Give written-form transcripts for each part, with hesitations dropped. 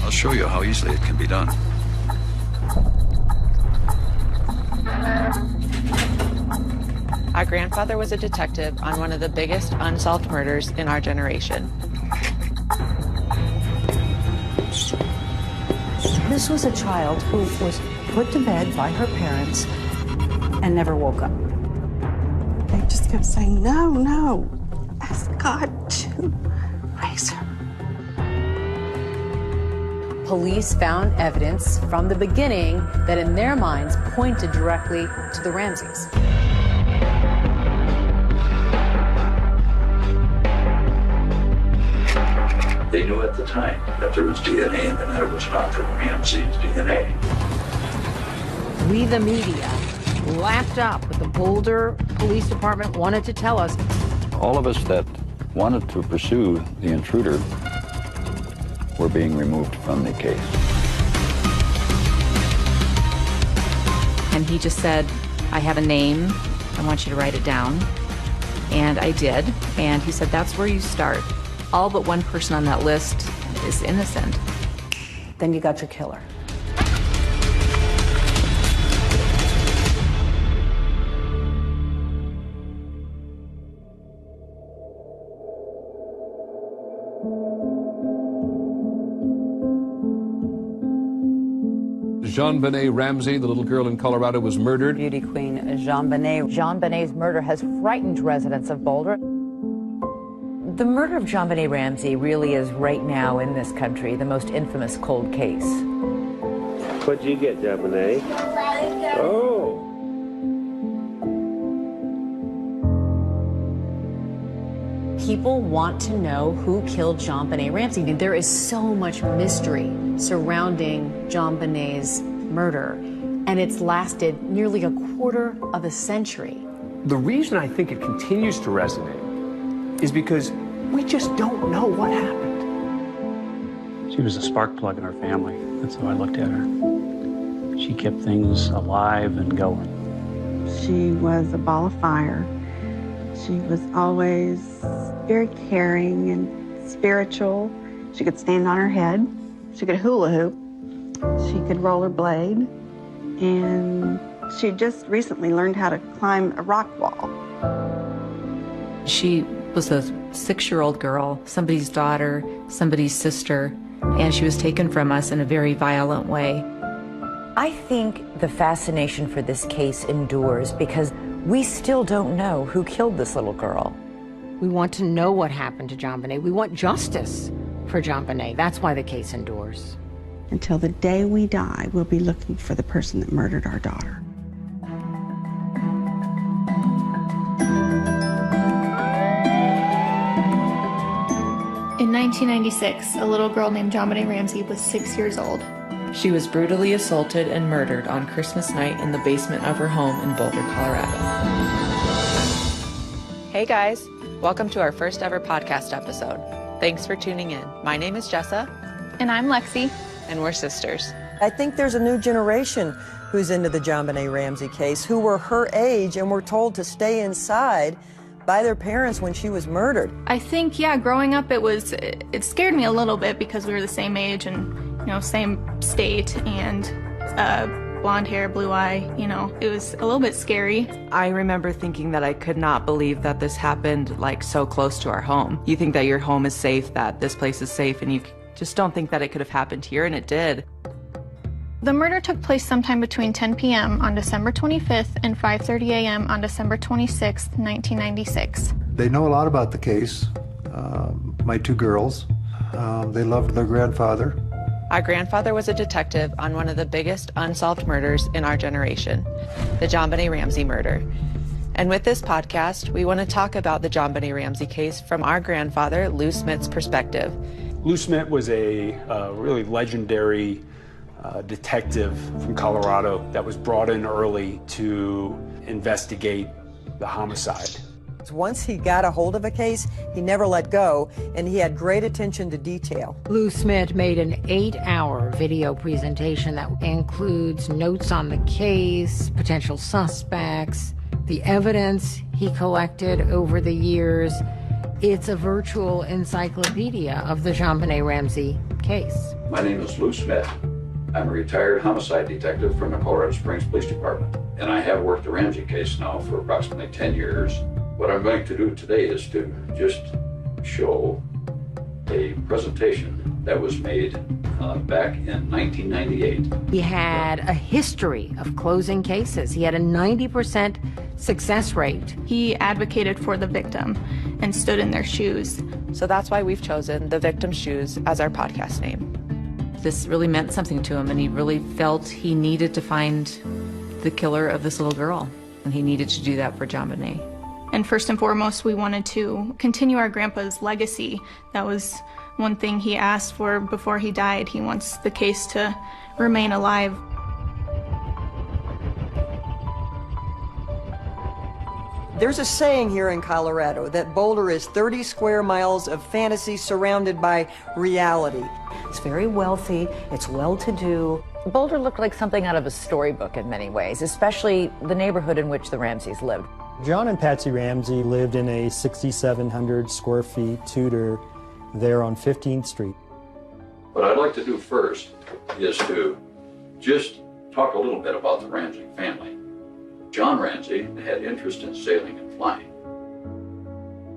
I'll show you how easily it can be done. Our grandfather was a detective on one of the biggest unsolved murders in our generation. This was a child who was put to bed by her parents and never woke up. They just kept saying, no, no, ask God to raise her. Police found evidence from the beginning that in their minds pointed directly to the Ramseys. They knew at the time that there was DNA and that it was not the Ramsey's DNA. We, the media, lapped up what the Boulder Police Department wanted to tell us. All of us that wanted to pursue the intruder were being removed from the case. And he just said, I have a name, I want you to write it down. And I did, and he said, that's where you start. All but one person on that list is innocent. Then you got your killer. JonBenet Ramsey, the little girl in Colorado, was murdered. Beauty queen JonBenet. JonBenet's murder has frightened residents of Boulder. The murder of JonBenet Ramsey really is, right now in this country, the most infamous cold case. What'd you get, JonBenet? Oh. People want to know who killed JonBenet Ramsey. There is so much mystery surrounding JonBenet's murder, and it's lasted nearly a quarter of a century. The reason I think it continues to resonate is because we just don't know what happened. She was a spark plug in our family. That's how I looked at her. She kept things alive and going. She was a ball of fire. She was always very caring and spiritual. She could stand on her head. She could hula hoop. She could rollerblade. And she just recently learned how to climb a rock wall. She was a 6-year-old girl, somebody's daughter, somebody's sister, and she was taken from us in a very violent way. I think the fascination for this case endures because we still don't know who killed this little girl. We want to know what happened to JonBenet. We want justice for JonBenet. That's why the case endures. Until the day we die, we'll be looking for the person that murdered our daughter. In 1996, a little girl named JonBenet Ramsey was 6 years old. She was brutally assaulted and murdered on Christmas night in the basement of her home in Boulder, Colorado. Hey guys, welcome to our first ever podcast episode. Thanks for tuning in. My name is Jessa. And I'm Lexi. And we're sisters. I think there's a new generation who's into the JonBenet Ramsey case, who were her age and were told to stay inside by their parents when she was murdered. I think, yeah, growing up it scared me a little bit because we were the same age and, same state, and blonde hair, blue eye, it was a little bit scary. I remember thinking that I could not believe that this happened so close to our home. You think that your home is safe, that this place is safe, and you just don't think that it could have happened here, and it did. The murder took place sometime between 10 p.m. on December 25th and 5:30 a.m. on December 26th, 1996. They know a lot about the case. My 2 girls, they loved their grandfather. Our grandfather was a detective on one of the biggest unsolved murders in our generation, the JonBenet Ramsey murder. And with this podcast, we want to talk about the JonBenet Ramsey case from our grandfather, Lou Smith's perspective. Lou Smith was a really legendary detective from Colorado that was brought in early to investigate the homicide. Once he got a hold of a case, he never let go, and he had great attention to detail. Lou Smith made an 8-hour video presentation that includes notes on the case, potential suspects, the evidence he collected over the years, It's a virtual encyclopedia of the JonBenet Ramsey case. My name is Lou Smith. I'm a retired homicide detective from the Colorado Springs Police Department, and I have worked the Ramsey case now for approximately 10 years. What I'm going to do today is to just show a presentation that was made back in 1998. He had a history of closing cases. He had a 90% success rate. He advocated for the victim and stood in their shoes. So that's why we've chosen The Victim's Shoes as our podcast name. This really meant something to him, and he really felt he needed to find the killer of this little girl, and he needed to do that for JonBenet. And first and foremost, we wanted to continue our grandpa's legacy. That was one thing he asked for before he died. He wants the case to remain alive. There's a saying here in Colorado that Boulder is 30 square miles of fantasy surrounded by reality. It's very wealthy, it's well-to-do. Boulder looked like something out of a storybook in many ways, especially the neighborhood in which the Ramseys lived. John and Patsy Ramsey lived in a 6,700 square feet Tudor there on 15th Street. What I'd like to do first is to just talk a little bit about the Ramsey family. John Ramsey had interest in sailing and flying.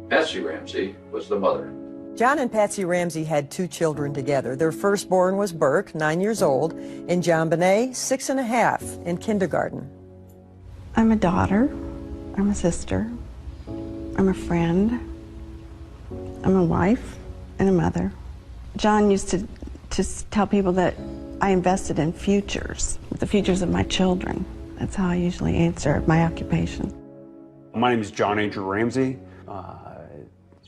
Patsy Ramsey was the mother. John and Patsy Ramsey had 2 children together. Their firstborn was Burke, 9 years old, and JonBenet, 6.5, in kindergarten. I'm a daughter. I'm a sister. I'm a friend. I'm a wife and a mother. John used to tell people that I invested in futures, the futures of my children. That's how I usually answer my occupation. My name is John Andrew Ramsey.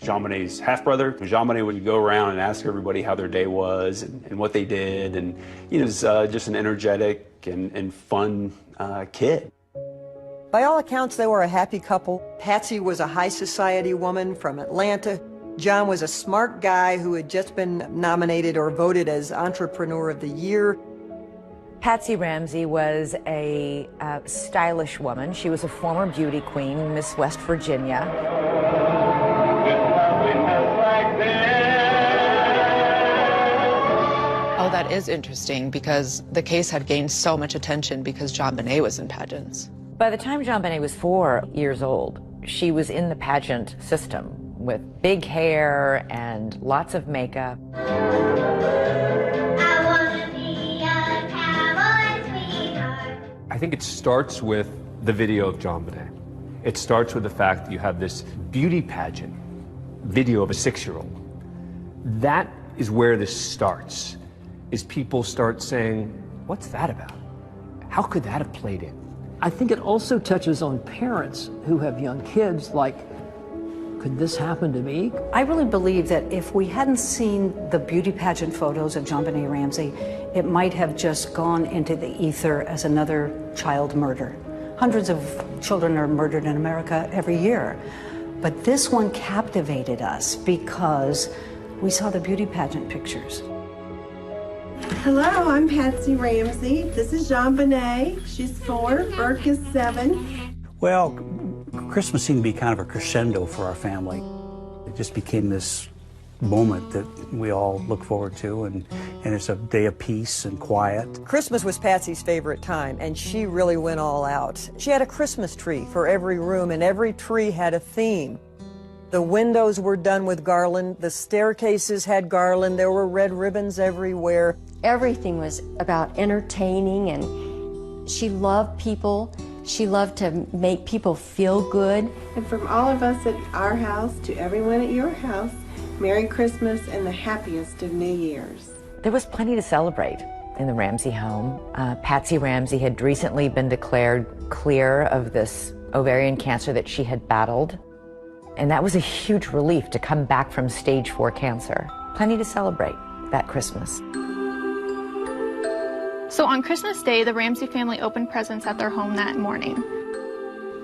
JonBenet's half-brother. JonBenet would go around and ask everybody how their day was and what they did, and he was just an energetic and fun kid. By all accounts, they were a happy couple. Patsy was a high society woman from Atlanta. John was a smart guy who had just been nominated or voted as Entrepreneur of the Year. Patsy Ramsey was a stylish woman. She was a former beauty queen, Miss West Virginia. Oh, that is interesting because the case had gained so much attention because JonBenet was in pageants. By the time JonBenet was 4 years old, she was in the pageant system with big hair and lots of makeup. I think it starts with the video of JonBenet. It starts with the fact that you have this beauty pageant video of a 6-year-old. That is where this starts, is people start saying, what's that about? How could that have played in? I think it also touches on parents who have young kids, like, could this happen to me? I really believe that if we hadn't seen the beauty pageant photos of JonBenet Ramsey, it might have just gone into the ether as another child murder. Hundreds of children are murdered in America every year. But this one captivated us because we saw the beauty pageant pictures. Hello, I'm Patsy Ramsey. This is JonBenet. She's 4, Burke is 7. Well, Christmas seemed to be kind of a crescendo for our family. It just became this moment that we all look forward to, and it's a day of peace and quiet. Christmas was Patsy's favorite time, and she really went all out. She had a Christmas tree for every room, and every tree had a theme. The windows were done with garland, the staircases had garland, there were red ribbons everywhere. Everything was about entertaining, and she loved people. She loved to make people feel good. And from all of us at our house to everyone at your house, Merry Christmas and the happiest of New Year's. There was plenty to celebrate in the Ramsey home. Patsy Ramsey had recently been declared clear of this ovarian cancer that she had battled. And that was a huge relief to come back from stage 4 cancer. Plenty to celebrate that Christmas. So on Christmas Day, the Ramsey family opened presents at their home that morning.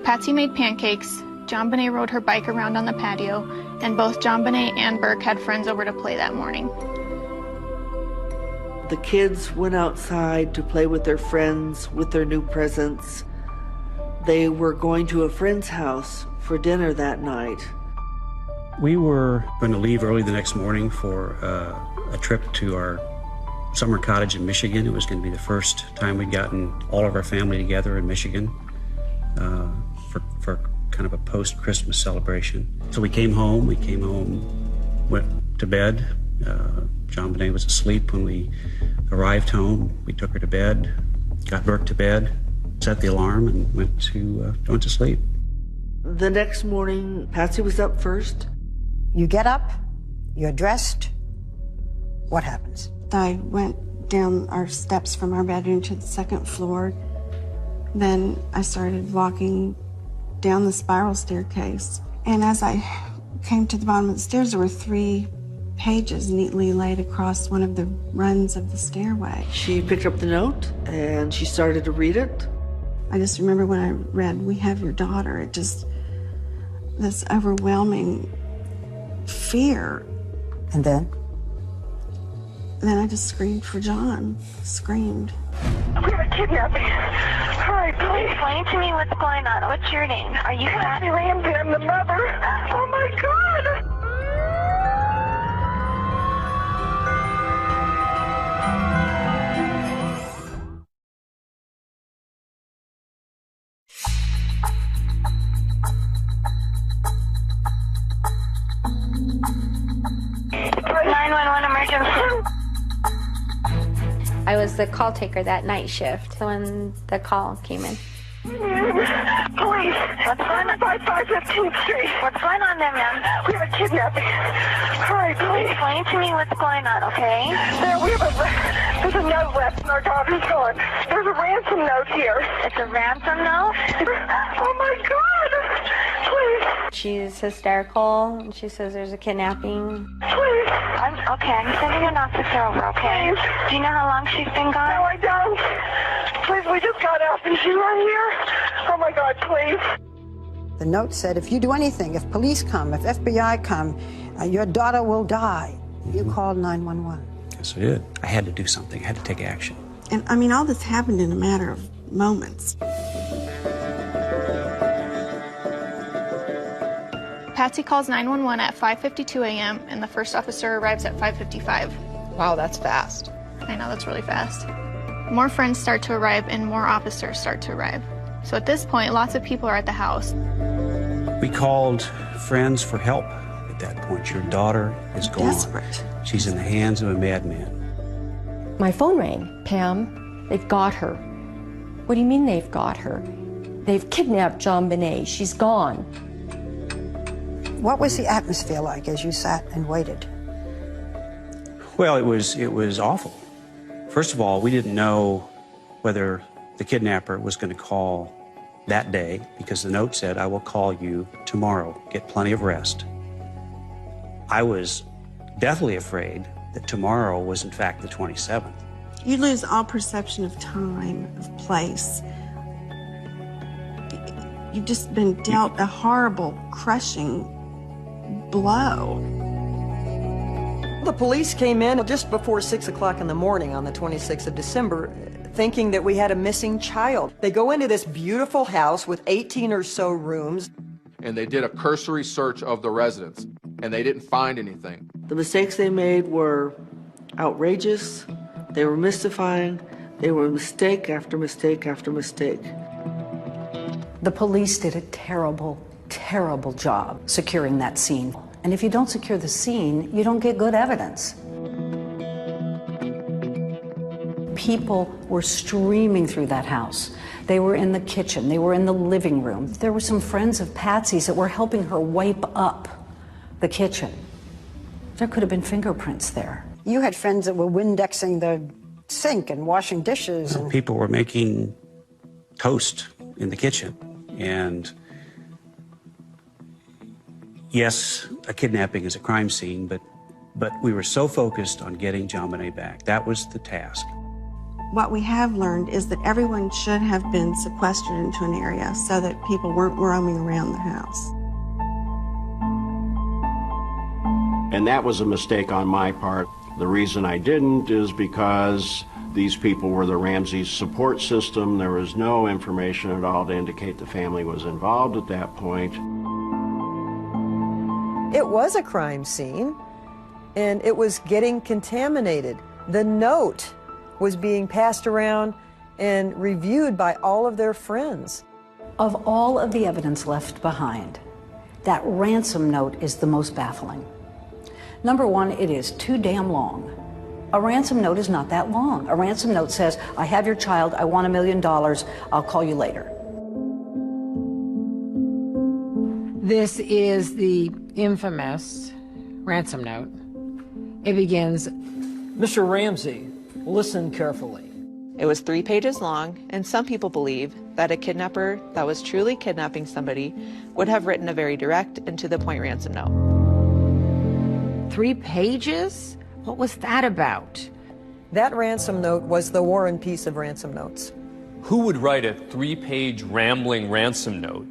Patsy made pancakes, JonBenet rode her bike around on the patio, and both JonBenet and Burke had friends over to play that morning. The kids went outside to play with their friends with their new presents. They were going to a friend's house for dinner that night. We were going to leave early the next morning for a trip to our summer cottage in Michigan. It was going to be the first time we'd gotten all of our family together in Michigan for kind of a post-Christmas celebration. So we came home, went to bed. JonBenet was asleep when we arrived home. We took her to bed, got Burke to bed, set the alarm, and went to sleep. The next morning, Patsy was up first. You get up, you're dressed. What happens? I went down our steps from our bedroom to the second floor. Then I started walking down the spiral staircase. And as I came to the bottom of the stairs, there were 3 pages neatly laid across one of the runs of the stairway. She picked up the note and she started to read it. I just remember when I read, "We have your daughter," it just, this overwhelming fear. And then? Then I just screamed for John, screamed. We have a kidnapping. Hurry, please. Explain to me what's going on. What's your name? Are you Patsy Ramsey? I'm the mother. Oh my God! 911 emergency. I was the call taker that night shift when the call came in. Police, what's going on? 515th Street. What's going on there, ma'am? We have a kidnapping. Hurry, please. Explain to me what's going on, okay? There's a note left and our daughter's gone. There's a ransom note here. It's a ransom note? Oh my God! Please. She's hysterical, and she says there's a kidnapping. Please. I'm sending an officer over, okay? Please. Do you know how long she's been gone? No, I don't. Please, we just got out and she's right here. Oh my God, please. The note said, if you do anything, if police come, if FBI come, your daughter will die. You called 911. Yes, I did. I had to do something. I had to take action. And I mean, all this happened in a matter of moments. Patsy calls 911 at 5:52 a.m. and the first officer arrives at 5:55. Wow, that's fast. I know, that's really fast. More friends start to arrive and more officers start to arrive. So at this point, lots of people are at the house. We called friends for help at that point. Your daughter is gone. Desperate. She's in the hands of a madman. My phone rang. Pam, they've got her. What do you mean they've got her? They've kidnapped JonBenet. She's gone. What was the atmosphere like as you sat and waited? Well, it was awful. First of all, we didn't know whether the kidnapper was going to call that day because the note said, "I will call you tomorrow. Get plenty of rest." I was deathly afraid that tomorrow was in fact the 27th. You lose all perception of time, of place. You've just been dealt a horrible, crushing blow. The police came in just before 6 o'clock in the morning on the 26th of December, thinking that we had a missing child. They go into this beautiful house with 18 or so rooms. And they did a cursory search of the residence, and they didn't find anything. The mistakes they made were outrageous. They were mystifying. They were mistake after mistake after mistake. The police did a terrible, terrible job securing that scene. And if you don't secure the scene, you don't get good evidence. People were streaming through that house. They were in the kitchen. They were in the living room. There were some friends of Patsy's that were helping her wipe up the kitchen. There could have been fingerprints there. You had friends that were Windexing the sink and washing dishes. And People were making toast in the kitchen. And yes, a kidnapping is a crime scene, but we were so focused on getting JonBenet back. That was the task. What we have learned is that everyone should have been sequestered into an area so that people weren't roaming around the house. And that was a mistake on my part. The reason I didn't is because these people were the Ramsey's support system. There was no information at all to indicate the family was involved at that point. It was a crime scene, and it was getting contaminated. The note was being passed around and reviewed by all of their friends. Of all of the evidence left behind, that ransom note is the most baffling. Number one, it is too damn long. A ransom note is not that long. A ransom note says, I have your child, I want $1 million, I'll call you later. This is the infamous ransom note. It begins, Mr. Ramsey, listen carefully. It was 3 pages long, and some people believe that a kidnapper that was truly kidnapping somebody would have written a very direct and to-the-point ransom note. 3 pages? What was that about? That ransom note was the War and Peace of ransom notes. Who would write a 3-page rambling ransom note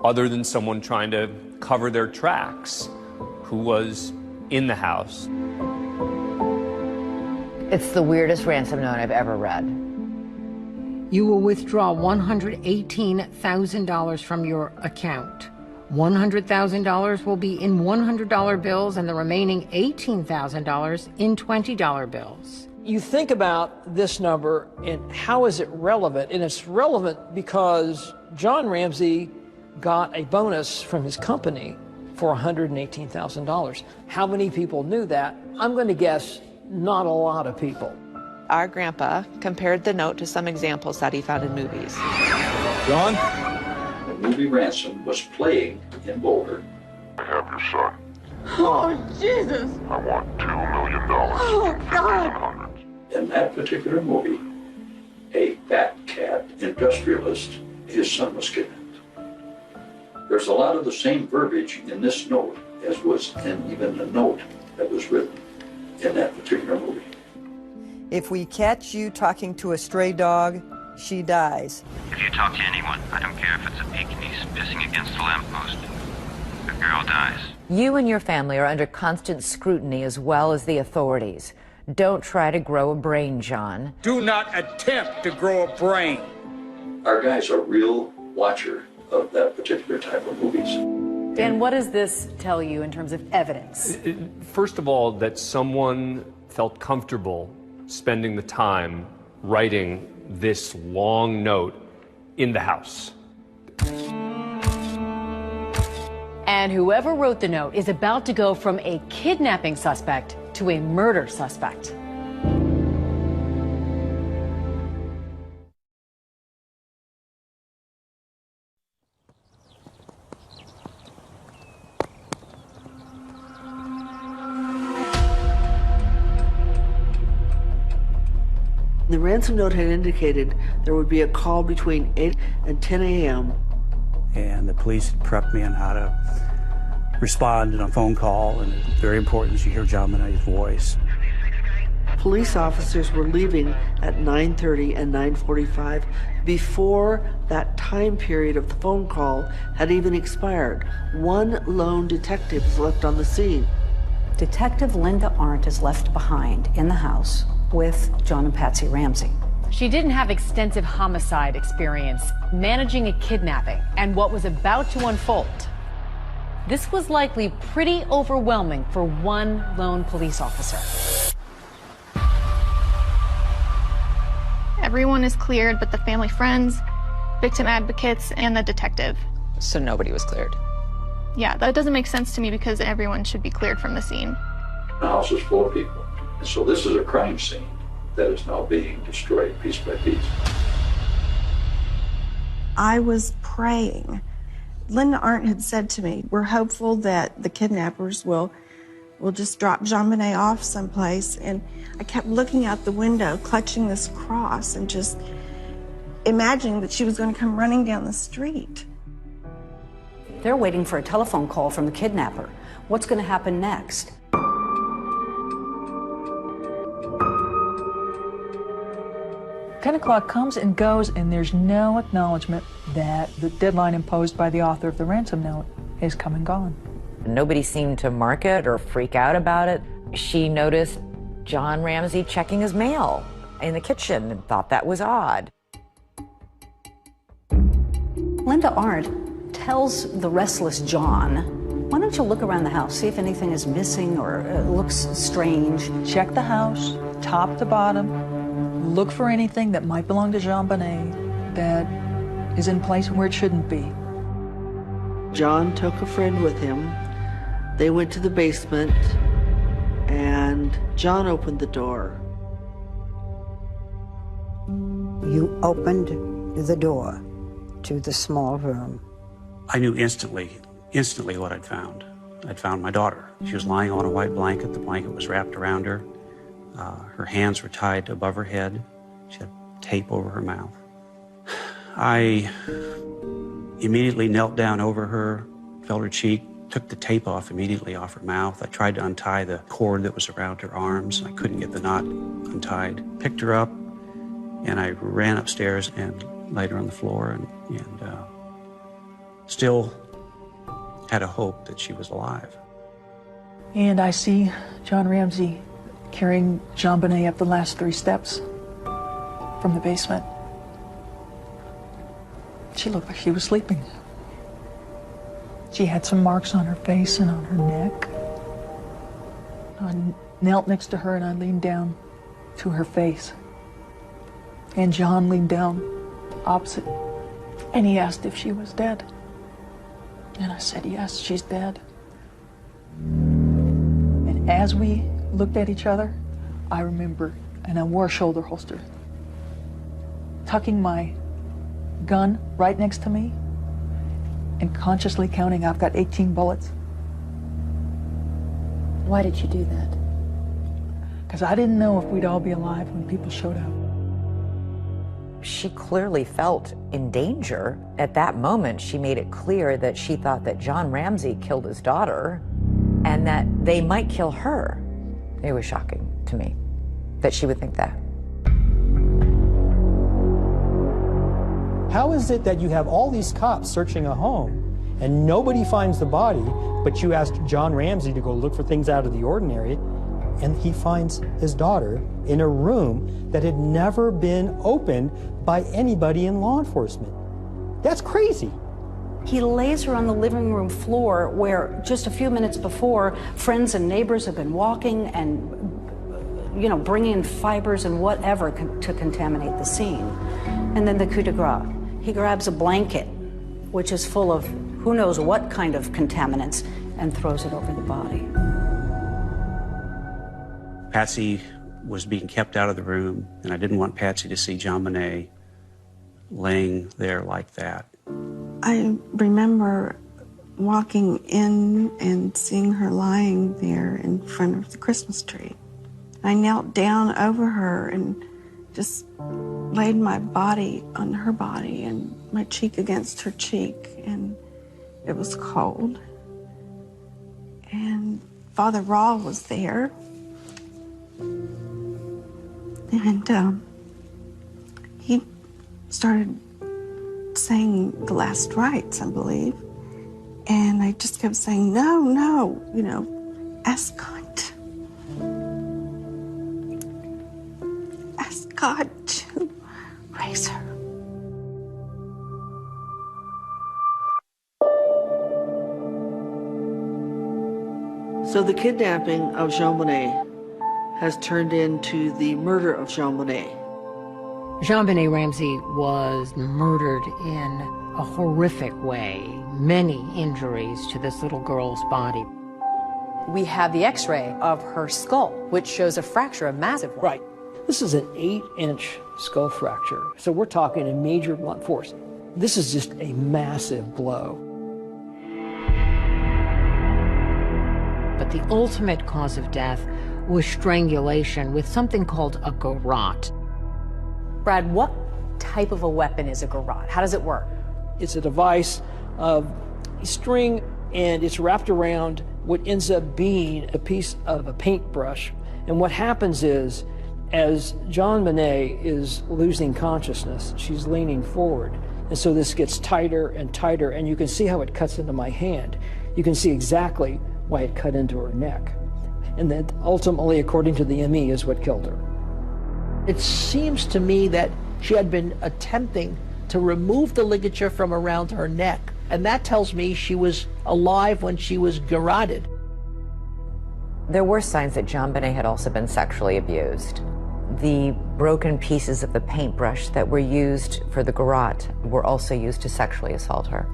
other than someone trying to cover their tracks who was in the house? It's the weirdest ransom note I've ever read. You will withdraw $118,000 from your account. $100,000 will be in $100 bills and the remaining $18,000 in $20 bills. You think about this number and how is it relevant? And it's relevant because John Ramsey got a bonus from his company for $118,000. How many people knew that? I'm going to guess not a lot of people. Our grandpa compared the note to some examples that he found in movies. John? The movie Ransom was playing in Boulder. I have your son. Oh, Jesus. I want $2 million. Oh, God. In that particular movie, a fat cat industrialist, his son was kidnapped. There's a lot of the same verbiage in this note as was in even the note that was written in that particular movie. If we catch you talking to a stray dog, she dies. If you talk to anyone, I don't care if it's a Pekingese pissing against a lamppost, the girl dies. You and your family are under constant scrutiny as well as the authorities. Don't try to grow a brain, John. Do not attempt to grow a brain. Our guy's a real watcher of that particular type of movies. Dan, what does this tell you in terms of evidence? First of all, that someone felt comfortable spending the time writing this long note in the house. And whoever wrote the note is about to go from a kidnapping suspect to a murder suspect. The ransom note had indicated there would be a call between 8 and 10 a.m. And the police had prepped me on how to respond in a phone call, and it's very important that you hear JonBenet's voice. Police officers were leaving at 9:30 and 9:45 before that time period of the phone call had even expired. One lone detective was left on the scene. Detective Linda Arndt is left behind in the house with John and Patsy Ramsey. She didn't have extensive homicide experience managing a kidnapping and what was about to unfold. This was likely pretty overwhelming for one lone police officer. Everyone is cleared but the family friends, victim advocates, and the detective. So nobody was cleared. Yeah, that doesn't make sense to me because everyone should be cleared from the scene. The house is full of people. And so this is a crime scene that is now being destroyed piece by piece. I was praying. Linda Arndt had said to me, we're hopeful that the kidnappers will just drop JonBenet off someplace. And I kept looking out the window, clutching this cross and just imagining that she was going to come running down the street. They're waiting for a telephone call from the kidnapper. What's going to happen next? 10 o'clock comes and goes, and there's no acknowledgement that the deadline imposed by the author of the ransom note is come and gone. Nobody seemed to mark it or freak out about it. She noticed John Ramsey checking his mail in the kitchen and thought that was odd. Linda Arndt tells the restless John Why don't you look around the house, see if anything is missing or looks strange? Check the house, top to bottom. Look for anything that might belong to JonBenet that is in place where it shouldn't be. John took a friend with him. They went to the basement, and John opened the door. You opened the door to the small room. I knew instantly what I'd found. I'd found my daughter. She was lying on a white blanket. The blanket was wrapped around her. Her hands were tied above her head. She had tape over her mouth. I immediately knelt down over her, felt her cheek, took the tape off immediately off her mouth. I tried to untie the cord that was around her arms. I couldn't get the knot untied. Picked her up, and I ran upstairs and laid her on the floor and still had a hope that she was alive. And I see John Ramsey carrying JonBenet up the last 3 steps from the basement. She looked like she was sleeping. She had some marks on her face and on her neck. I knelt next to her and I leaned down to her face. And John leaned down opposite, and he asked if she was dead. And I said, yes, she's dead. And as we looked at each other, I remember, and I wore a shoulder holster, tucking my gun right next to me and consciously counting, I've got 18 bullets. Why did you do that? Because I didn't know if we'd all be alive when people showed up. She clearly felt in danger. At that moment, she made it clear that she thought that John Ramsey killed his daughter and that they might kill her. It was shocking to me that she would think that. How is it that you have all these cops searching a home and nobody finds the body, but you asked John Ramsey to go look for things out of the ordinary, and he finds his daughter in a room that had never been opened by anybody in law enforcement? That's crazy. He lays her on the living room floor where just a few minutes before, friends and neighbors have been walking and, you know, bringing in fibers and whatever to contaminate the scene. And then the coup de grace. He grabs a blanket, which is full of who knows what kind of contaminants, and throws it over the body. Patsy was being kept out of the room, and I didn't want Patsy to see JonBenet laying there like that. I remember walking in and seeing her lying there in front of the Christmas tree. I knelt down over her and just laid my body on her body and my cheek against her cheek, and it was cold. And Father Rawl was there. And he started saying the last rites, I believe. And I just kept saying, no, no, you know, ask God. Ask God to raise her. So the kidnapping of JonBenet has turned into the murder of JonBenet. JonBenet Ramsey was murdered in a horrific way. Many injuries to this little girl's body. We have the x-ray of her skull, which shows a fracture, a massive one. Right. This is an 8-inch skull fracture. So we're talking a major blunt force. This is just a massive blow. But the ultimate cause of death was strangulation with something called a garrote. Brad, what type of a weapon is a garrote? How does it work? It's a device of string, and it's wrapped around what ends up being a piece of a paintbrush. And what happens is, as JonBenet is losing consciousness, she's leaning forward. And so this gets tighter and tighter, and you can see how it cuts into my hand. You can see exactly why it cut into her neck. And that ultimately, according to the ME, is what killed her. It seems to me that she had been attempting to remove the ligature from around her neck And that tells me she was alive when she was garroted. There were signs that JonBenet had also been sexually abused. The broken pieces of the paintbrush that were used for the garrote were also used to sexually assault her.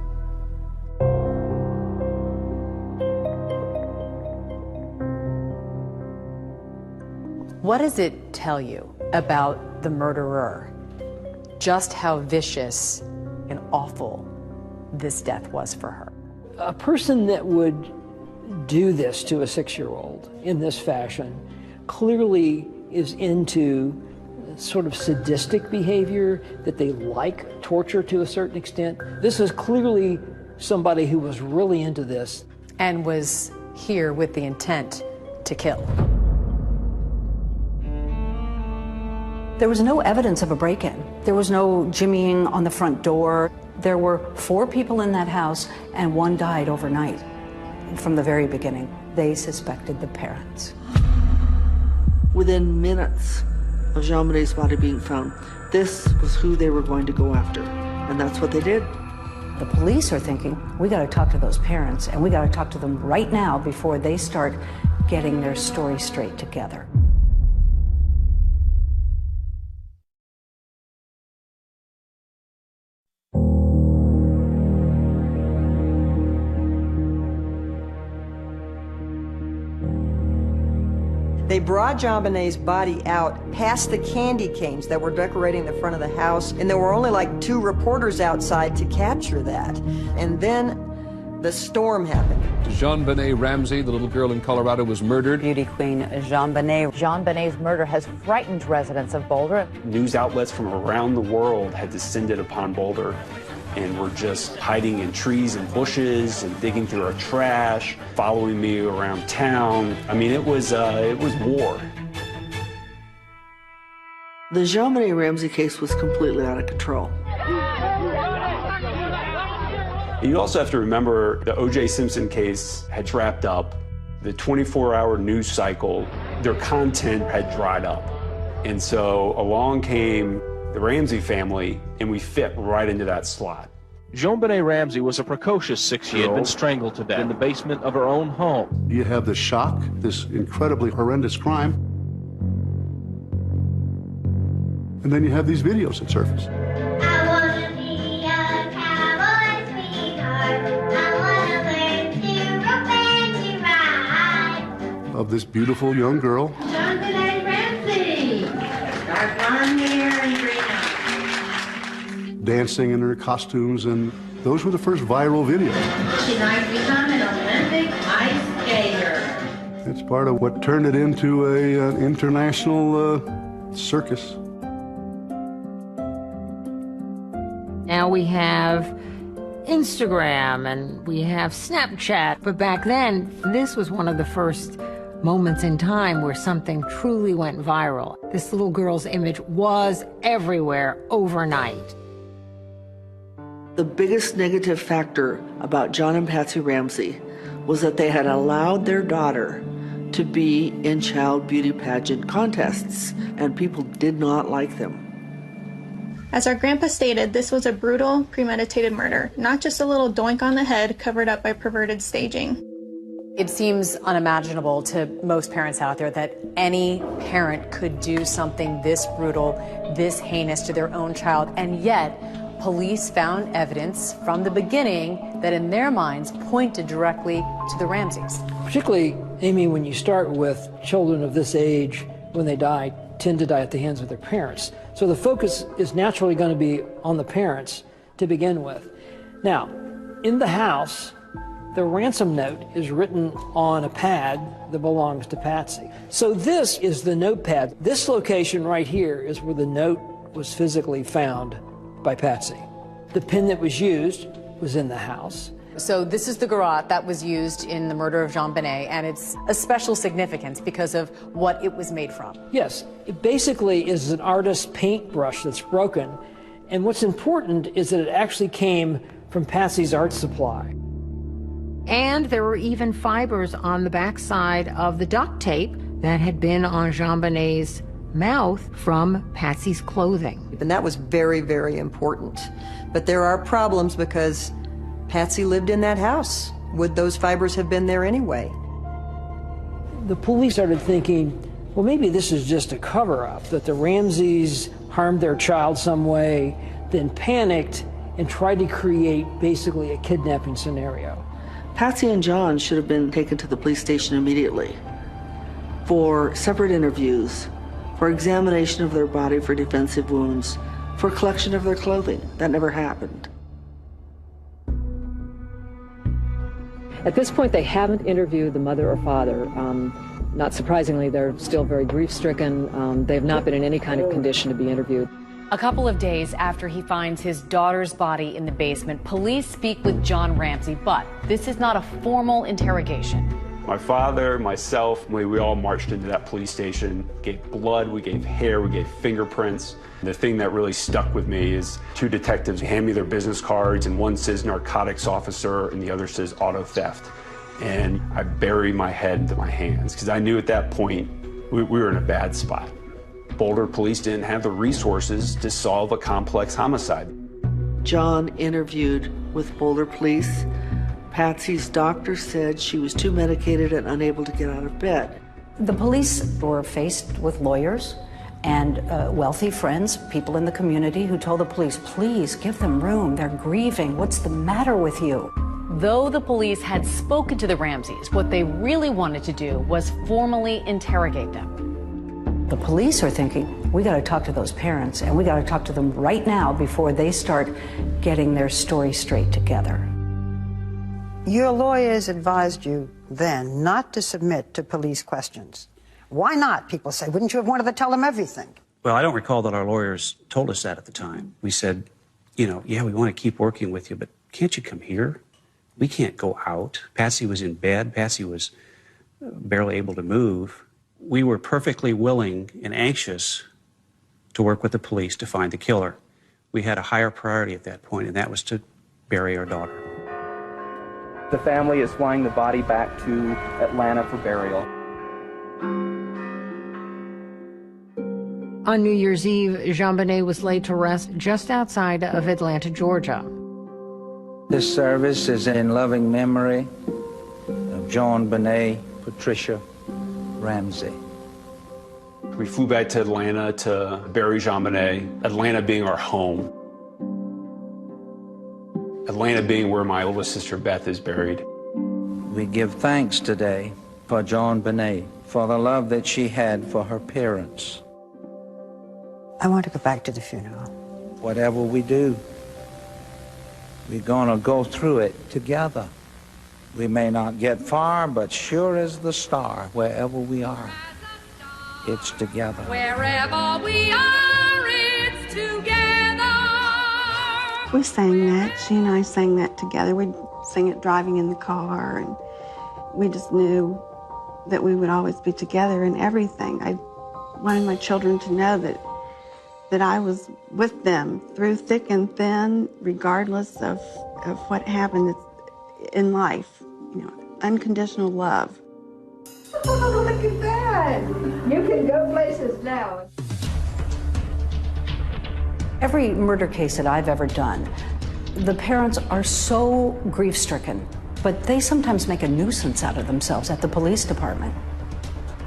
What does it tell you about the murderer? Just how vicious and awful this death was for her. A person that would do this to a 6-year-old in this fashion clearly is into sort of sadistic behavior, that they like torture to a certain extent. This is clearly somebody who was really into this. And was here with the intent to kill. There was no evidence of a break-in. There was no jimmying on the front door. There were 4 people in that house, and 1 died overnight. From the very beginning, they suspected the parents. Within minutes of JonBenet's body being found, this was who they were going to go after, and that's what they did. The police are thinking, we got to talk to those parents, and we got to talk to them right now before they start getting their story straight together. They brought JonBenet's body out past the candy canes that were decorating the front of the house, and there were only like 2 reporters outside to capture that. And then the storm happened. JonBenet Ramsey, the little girl in Colorado, was murdered. Beauty queen JonBenet. JonBenet's murder has frightened residents of Boulder. News outlets from around the world had descended upon Boulder and were just hiding in trees and bushes and digging through our trash, following me around town. I mean, it was war. The JonBenet Ramsey case was completely out of control. You also have to remember the O.J. Simpson case had wrapped up. The 24-hour news cycle, their content had dried up. And so along came the Ramsey family, and we fit right into that slot. JonBenet Ramsey was a precocious 6-year-old. She had been strangled to death in the basement of her own home. You have the shock, this incredibly horrendous crime, and then you have these videos that surface. I wanna be a cowboy, sweetheart. I wanna learn to rope and to ride. Of this beautiful young girl. JonBenet Ramsey. Dark blonde hair and green eyes. Dancing in her costumes, and those were the first viral videos. She'd like to become an Olympic ice skater. It's part of what turned it into an international circus. Now we have Instagram and we have Snapchat, but back then, this was one of the first moments in time where something truly went viral. This little girl's image was everywhere overnight. The biggest negative factor about John and Patsy Ramsey was that they had allowed their daughter to be in child beauty pageant contests, and people did not like them. As our grandpa stated, this was a brutal, premeditated murder, not just a little doink on the head covered up by perverted staging. It seems unimaginable to most parents out there that any parent could do something this brutal, this heinous to their own child, and yet police found evidence from the beginning that in their minds pointed directly to the Ramseys. Particularly, Amy, when you start with children of this age, when they die, tend to die at the hands of their parents. So the focus is naturally going to be on the parents to begin with. Now, in the house, the ransom note is written on a pad that belongs to Patsy. So this is the notepad. This location right here is where the note was physically found by Patsy. The pen that was used was in the house. So this is the garrote that was used in the murder of JonBenet, and it's a special significance because of what it was made from. Yes, it basically is an artist's paintbrush that's broken, and what's important is that it actually came from Patsy's art supply. And there were even fibers on the backside of the duct tape that had been on JonBenet's mouth from Patsy's clothing. And that was very, very important. But there are problems because Patsy lived in that house. Would those fibers have been there anyway? The police started thinking, well, maybe this is just a cover-up, that the Ramseys harmed their child some way, then panicked and tried to create basically a kidnapping scenario. Patsy and John should have been taken to the police station immediately for separate interviews, for examination of their body for defensive wounds, for collection of their clothing. That never happened. At this point, they haven't interviewed the mother or father. Not surprisingly, they're still very grief-stricken. They have not been in any kind of condition to be interviewed. A couple of days after he finds his daughter's body in the basement, police speak with John Ramsey, but this is not a formal interrogation. My father, myself, we all marched into that police station, gave blood, we gave hair, we gave fingerprints. The thing that really stuck with me is two detectives hand me their business cards, and one says narcotics officer and the other says auto theft. And I bury my head into my hands because I knew at that point we were in a bad spot. Boulder police didn't have the resources to solve a complex homicide. John interviewed with Boulder police. Patsy's doctor said she was too medicated and unable to get out of bed. The police were faced with lawyers and wealthy friends, people in the community who told the police, please give them room, they're grieving, what's the matter with you? Though the police had spoken to the Ramseys, what they really wanted to do was formally interrogate them. The police are thinking, we got to talk to those parents, and we got to talk to them right now before they start getting their story straight together. Your lawyers advised you then not to submit to police questions. Why not, people say? Wouldn't you have wanted to tell them everything? Well, I don't recall that our lawyers told us that at the time. We said, yeah, we want to keep working with you, but can't you come here? We can't go out. Patsy was in bed. Patsy was barely able to move. We were perfectly willing and anxious to work with the police to find the killer. We had a higher priority at that point, and that was to bury our daughter. The family is flying the body back to Atlanta for burial. On New Year's Eve, JonBenet was laid to rest just outside of Atlanta, Georgia. This service is in loving memory of JonBenet Patricia Ramsey. We flew back to Atlanta to bury JonBenet, Atlanta being our home. Atlanta being where my oldest sister Beth is buried. We give thanks today for JonBenet, for the love that she had for her parents. I want to go back to the funeral. Whatever we do, we're gonna go through it together. We may not get far, but sure as the star, wherever we are, it's together. Wherever we are, it's together. We sang that. She and I sang that together. We'd sing it driving in the car, and we just knew that we would always be together in everything. I wanted my children to know that I was with them through thick and thin, regardless of what happened in life. Unconditional love. Oh, look at that. You can go places now. Every murder case that I've ever done, the parents are so grief-stricken, but they sometimes make a nuisance out of themselves at the police department.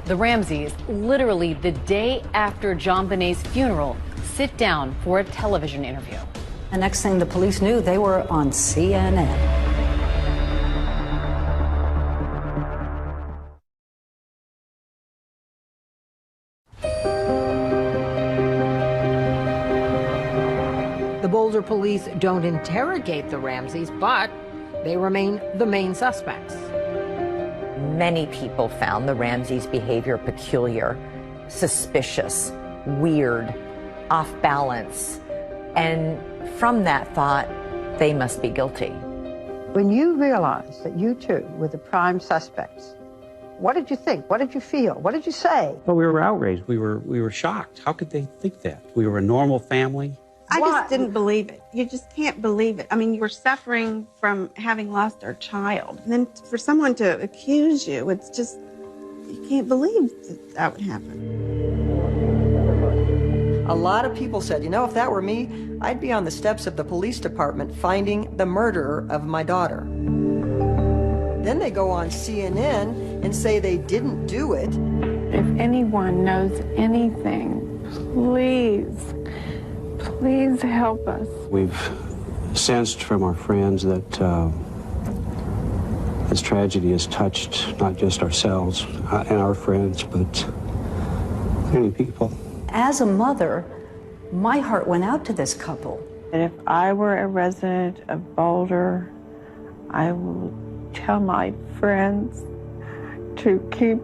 The Ramseys, literally the day after JonBenet's funeral, sit down for a television interview. The next thing the police knew, they were on CNN. The Boulder police don't interrogate the Ramseys, but they remain the main suspects. Many people found the Ramseys' behavior peculiar, suspicious, weird, off balance, and from that thought, they must be guilty. When you realized that you two were the prime suspects, what did you think? What did you feel? What did you say? Well, we were outraged. We were shocked. How could they think that? We were a normal family. I just didn't believe it. You just can't believe it. I mean, you were suffering from having lost our child. And then for someone to accuse you, it's just, you can't believe that would happen. A lot of people said, you know, if that were me, I'd be on the steps of the police department finding the murderer of my daughter. Then they go on CNN and say they didn't do it. If anyone knows anything, please help us. We've sensed from our friends that this tragedy has touched not just ourselves and our friends, but many people. As a mother, my heart went out to this couple. And if I were a resident of Boulder, I will tell my friends to keep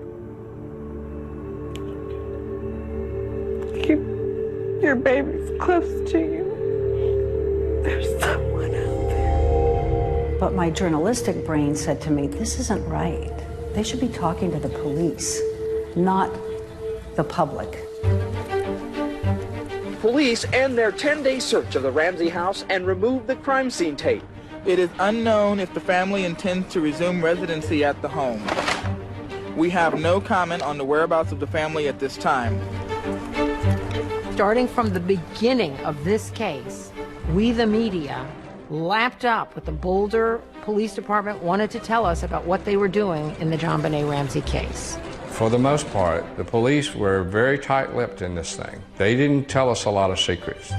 your babies close to you. There's someone out there. But my journalistic brain said to me, this isn't right. They should be talking to the police, not the public. Police end their 10-day search of the Ramsey house and remove the crime scene tape. It is unknown if the family intends to resume residency at the home. We have no comment on the whereabouts of the family at this time. Starting from the beginning of this case, we, the media, lapped up what the Boulder Police Department wanted to tell us about what they were doing in the JonBenet Ramsey case. For the most part, the police were very tight-lipped in this thing. They didn't tell us a lot of secrets.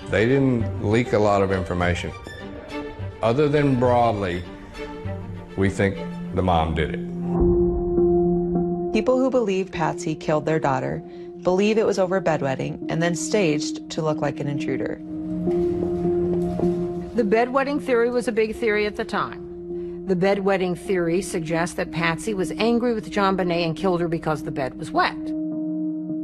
They didn't leak a lot of information. Other than broadly, we think the mom did it. People who believe Patsy killed their daughter believe it was over bedwetting and then staged to look like an intruder. The bedwetting theory was a big theory at the time. The bedwetting theory suggests that Patsy was angry with JonBenet and killed her because the bed was wet.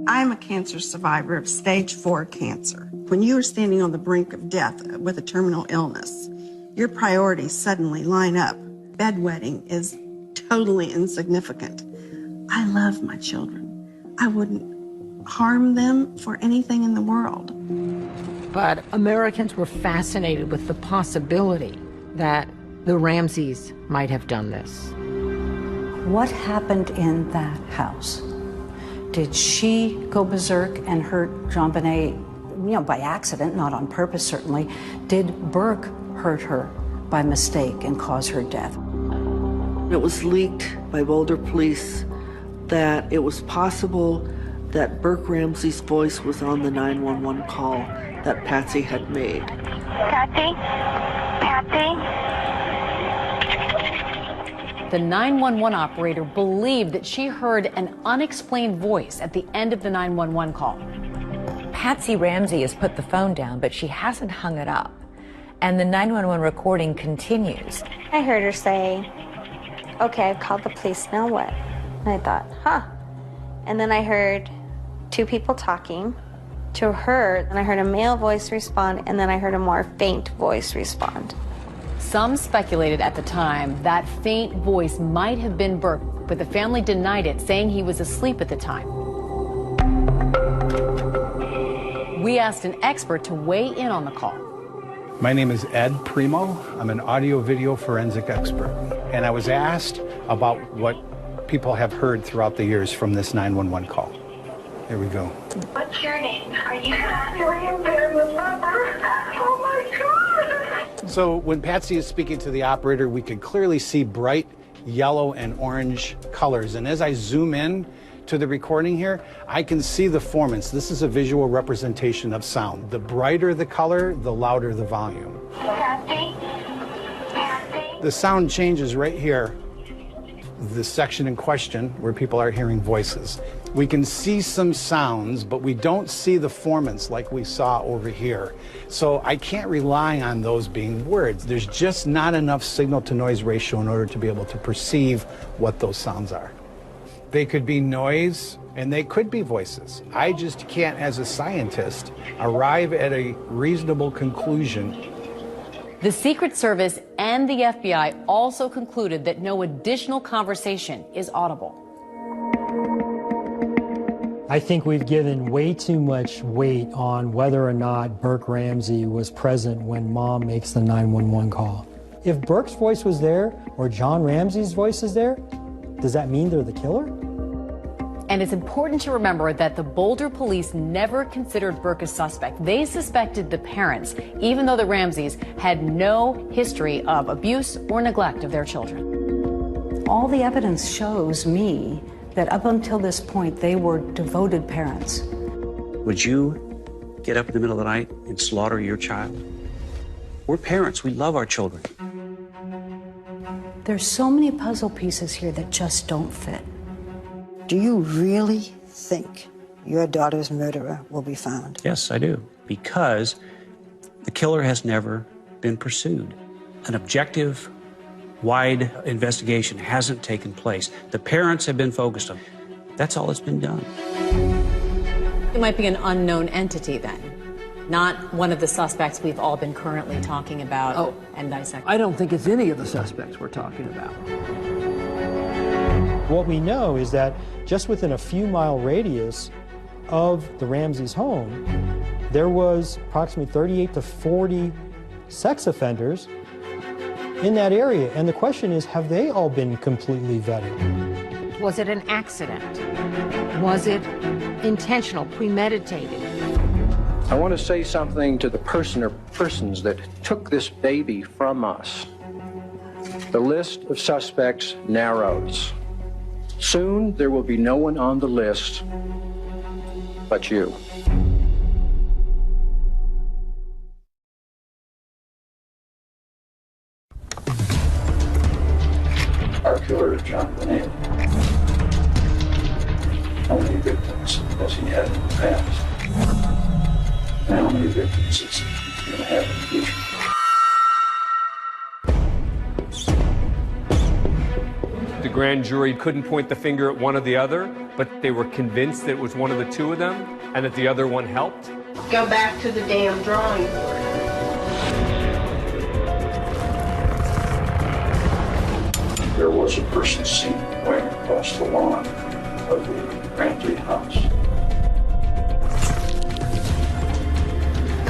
I'm a cancer survivor of stage 4 cancer. When you are standing on the brink of death with a terminal illness, your priorities suddenly line up. Bedwetting is totally insignificant. I love my children. I wouldn't harm them for anything in the world. But Americans were fascinated with the possibility that the Ramseys might have done this. What happened in that house? Did she go berserk and hurt JonBenet, you know, by accident, not on purpose certainly? Did Burke hurt her by mistake and cause her death? It was leaked by Boulder police that it was possible that Burke Ramsey's voice was on the 911 call that Patsy had made. Patsy? The 911 operator believed that she heard an unexplained voice at the end of the 911 call. Patsy Ramsey has put the phone down, but she hasn't hung it up. And the 911 recording continues. I heard her say, okay, I've called the police, now what? And I thought, And then I heard two people talking to her, and I heard a male voice respond, and then I heard a more faint voice respond. Some speculated at the time that faint voice might have been Burke, but the family denied it, saying he was asleep at the time. We asked an expert to weigh in on the call. My name is Ed Primo. I'm an audio-video forensic expert. And I was asked about what people have heard throughout the years from this 911 call. Here we go. What's your name? Are you laying there in the number? Oh my God! So when Patsy is speaking to the operator, we could clearly see bright yellow and orange colors. And as I zoom in to the recording here, I can see the formants. This is a visual representation of sound. The brighter the color, the louder the volume. Patsy? The sound changes right here, the section in question where people are hearing voices. We can see some sounds, but we don't see the formants like we saw over here. So I can't rely on those being words. There's just not enough signal-to-noise ratio in order to be able to perceive what those sounds are. They could be noise, and they could be voices. I just can't, as a scientist, arrive at a reasonable conclusion. The Secret Service and the FBI also concluded that no additional conversation is audible. I think we've given way too much weight on whether or not Burke Ramsey was present when Mom makes the 911 call. If Burke's voice was there or John Ramsey's voice is there, does that mean they're the killer? And it's important to remember that the Boulder police never considered Burke a suspect. They suspected the parents, even though the Ramseys had no history of abuse or neglect of their children. All the evidence shows me that up until this point, they were devoted parents. Would you get up in the middle of the night and slaughter your child? We're parents. We love our children. There's so many puzzle pieces here that just don't fit. Do you really think your daughter's murderer will be found? Yes, I do. Because the killer has never been pursued. An objective, wide investigation hasn't taken place. The parents have been focused on. That's all that's been done. It might be an unknown entity then, not one of the suspects we've all been currently talking about and dissecting. I don't think it's any of the suspects we're talking about. What we know is that just within a few mile radius of the Ramseys' home, there was approximately 38 to 40 sex offenders in that area. And the question is, have they all been completely vetted? Was it an accident? Was it intentional, premeditated? I want to say something to the person or persons that took this baby from us. The list of suspects narrows. Soon there will be no one on the list but you. Our killer is JonBenet. How many victims has he had in the past? And how many victims is he going to have in the future? The grand jury couldn't point the finger at one or the other, but they were convinced that it was one of the two of them and that the other one helped. Go back to the damn drawing board. There was a person seen going across the lawn of the Ramsey house.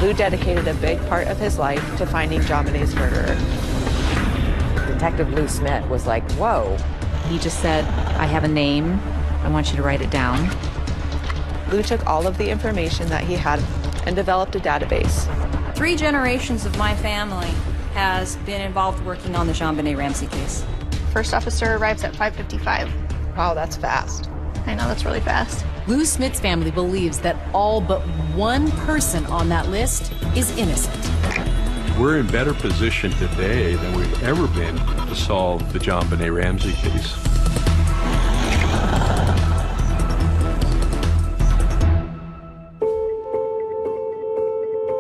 Lou dedicated a big part of his life to finding JonBenet's murderer. Detective Lou Smith was like, whoa. He just said, I have a name. I want you to write it down. Lou took all of the information that he had and developed a database. 3 generations of my family has been involved working on the JonBenet Ramsey case. First officer arrives at 5:55. Wow, that's fast. I know, that's really fast. Lou Smith's family believes that all but one person on that list is innocent. We're in better position today than we've ever been to solve the JonBenet Ramsey case.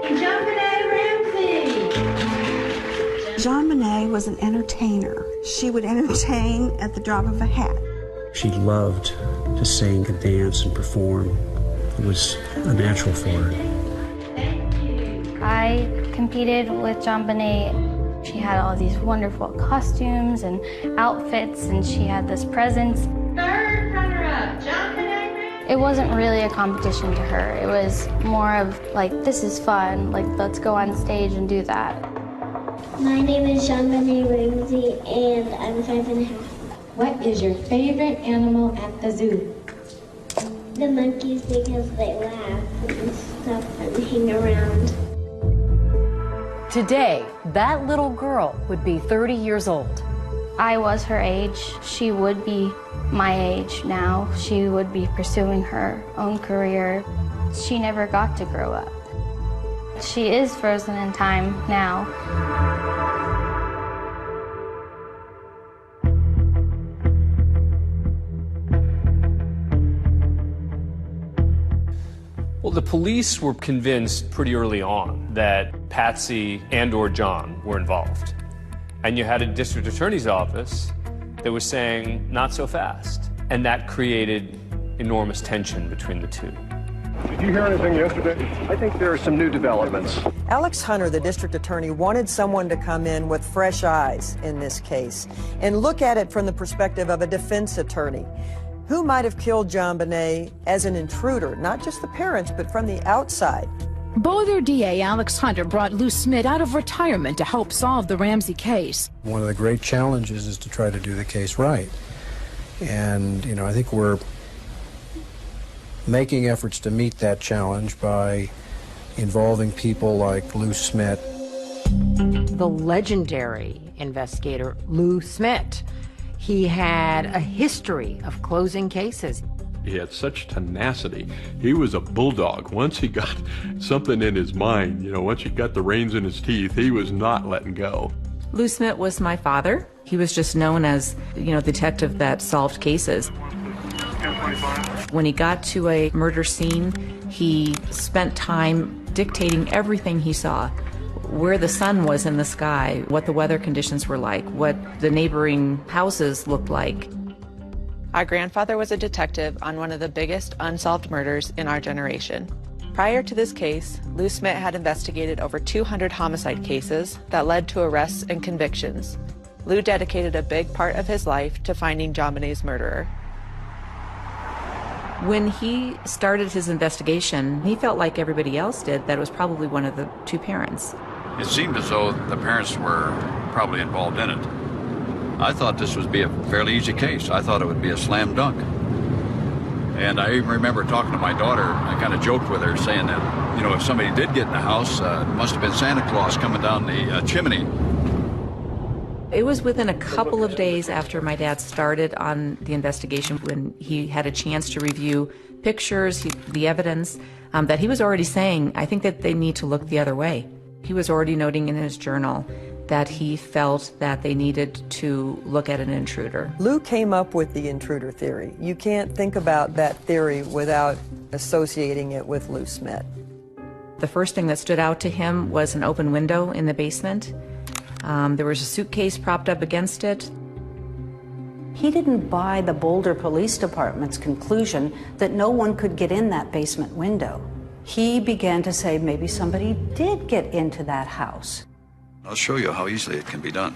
JonBenet Ramsey! JonBenet was an entertainer. She would entertain at the drop of a hat. She loved to sing and dance and perform. It was a natural for her. I competed with JonBenet. She had all these wonderful costumes and outfits, and she had this presence. Third runner-up, JonBenet. It wasn't really a competition to her. It was more of like, this is fun, like let's go on stage and do that. My name is JonBenet Ramsey, and I'm 5.5. What is your favorite animal at the zoo? The monkeys, because they laugh and stuff and hang around. Today, that little girl would be 30 years old. I was her age. She would be my age now. She would be pursuing her own career. She never got to grow up. She is frozen in time now. Well, the police were convinced pretty early on that Patsy and/or John were involved. And you had a district attorney's office that was saying, not so fast. And that created enormous tension between the two. Did you hear anything yesterday? I think there are some new developments. Alex Hunter, the district attorney, wanted someone to come in with fresh eyes in this case and look at it from the perspective of a defense attorney. Who might have killed JonBenet as an intruder, not just the parents, but from the outside? Boulder DA Alex Hunter brought Lou Smith out of retirement to help solve the Ramsey case. One of the great challenges is to try to do the case right. And, I think we're making efforts to meet that challenge by involving people like Lou Smit. The legendary investigator Lou Smit. He had a history of closing cases. He had such tenacity. He was a bulldog. Once he got something in his mind, once he got the reins in his teeth, he was not letting go. Lou Smit was my father. He was just known as, the detective that solved cases. When he got to a murder scene, he spent time dictating everything he saw. Where the sun was in the sky, what the weather conditions were like, what the neighboring houses looked like. Our grandfather was a detective on one of the biggest unsolved murders in our generation. Prior to this case, Lou Smit had investigated over 200 homicide cases that led to arrests and convictions. Lou dedicated a big part of his life to finding JonBenet's murderer. When he started his investigation, he felt like everybody else did, that it was probably one of the two parents. It seemed as though the parents were probably involved in it. I thought this would be a fairly easy case. I thought it would be a slam dunk. And I even remember talking to my daughter. I kind of joked with her, saying that, if somebody did get in the house, it must have been Santa Claus coming down the chimney. It was within a couple of days after my dad started on the investigation, when he had a chance to review pictures, the evidence, that he was already saying, I think that they need to look the other way. He was already noting in his journal that he felt that they needed to look at an intruder. Lou came up with the intruder theory. You can't think about that theory without associating it with Lou Smit. The first thing that stood out to him was an open window in the basement. There was a suitcase propped up against it. He didn't buy the Boulder Police Department's conclusion that no one could get in that basement window. He began to say maybe somebody did get into that house. I'll show you how easily it can be done.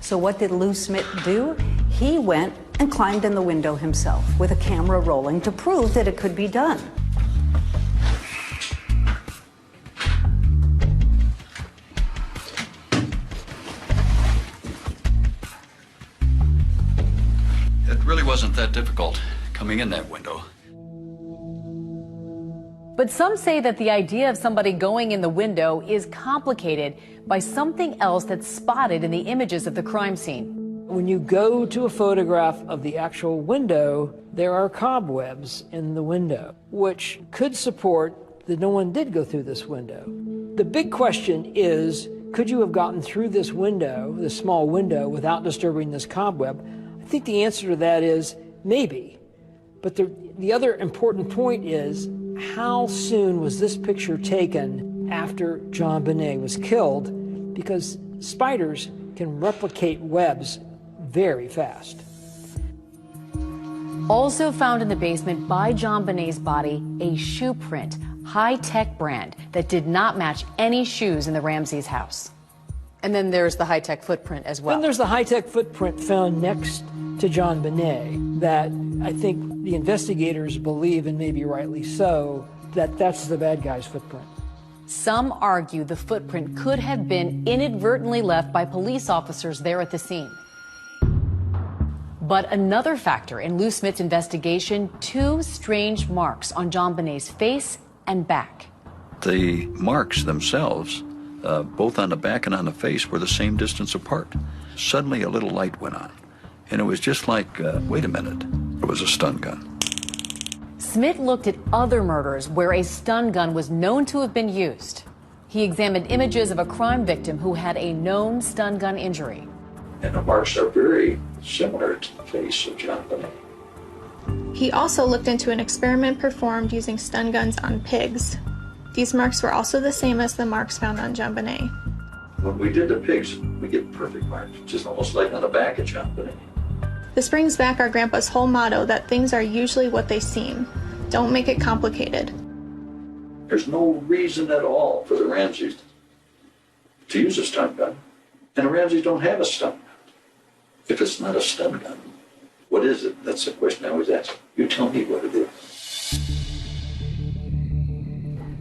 So what did Lou Smit do? He went and climbed in the window himself with a camera rolling to prove that it could be done. It really wasn't that difficult coming in that window. But some say that the idea of somebody going in the window is complicated by something else that's spotted in the images of the crime scene. When you go to a photograph of the actual window, there are cobwebs in the window, which could support that no one did go through this window. The big question is, could you have gotten through this window, this small window, without disturbing this cobweb? I think the answer to that is maybe. But the other important point is, how soon was this picture taken after JonBenet was killed? Because spiders can replicate webs very fast. Also found in the basement by JonBenet's body, a shoe print, high-tech brand that did not match any shoes in the Ramsey's house. And then there's the high-tech footprint as well. Then there's the high-tech footprint found next to JonBenet that I think the investigators believe, and maybe rightly so, that that's the bad guy's footprint. Some argue the footprint could have been inadvertently left by police officers there at the scene. But another factor in Lou Smit's investigation, two strange marks on JonBenet's face and back. The marks themselves, both on the back and on the face, were the same distance apart. Suddenly a little light went on, and it was just like, wait a minute, it was a stun gun. Smit looked at other murders where a stun gun was known to have been used. He examined images of a crime victim who had a known stun gun injury. And the marks are very similar to the face of JonBenet. He also looked into an experiment performed using stun guns on pigs. These marks were also the same as the marks found on JonBenet. When we did the pigs, we get perfect marks, just almost like on the back of JonBenet. This brings back our grandpa's whole motto that things are usually what they seem. Don't make it complicated. There's no reason at all for the Ramseys to use a stun gun. And the Ramseys don't have a stun gun. If it's not a stun gun, what is it? That's the question I always ask. You tell me what it is.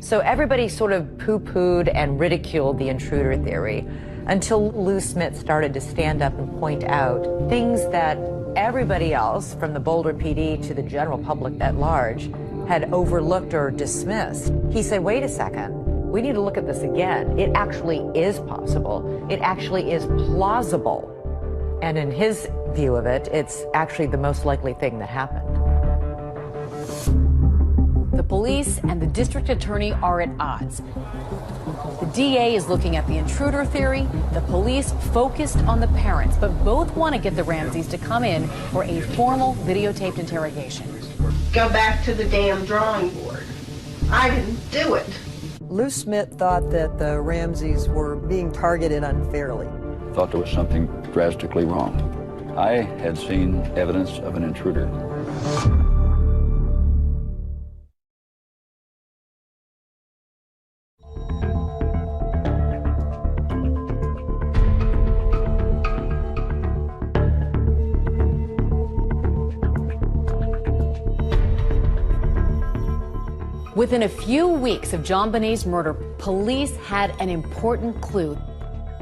So everybody sort of poo-pooed and ridiculed the intruder theory until Lou Smit started to stand up and point out things that everybody else, from the Boulder PD to the general public at large, had overlooked or dismissed. He said, wait a second, we need to look at this again. It actually is possible. It actually is plausible. And in his view of it, it's actually the most likely thing that happened. The police and the district attorney are at odds. The DA is looking at the intruder theory, the police focused on the parents, but both want to get the Ramseys to come in for a formal videotaped interrogation. Go back to the damn drawing board. I didn't do it. Lou Smith thought that the Ramseys were being targeted unfairly. I thought there was something drastically wrong. I had seen evidence of an intruder. Within a few weeks of JonBenet's murder, police had an important clue: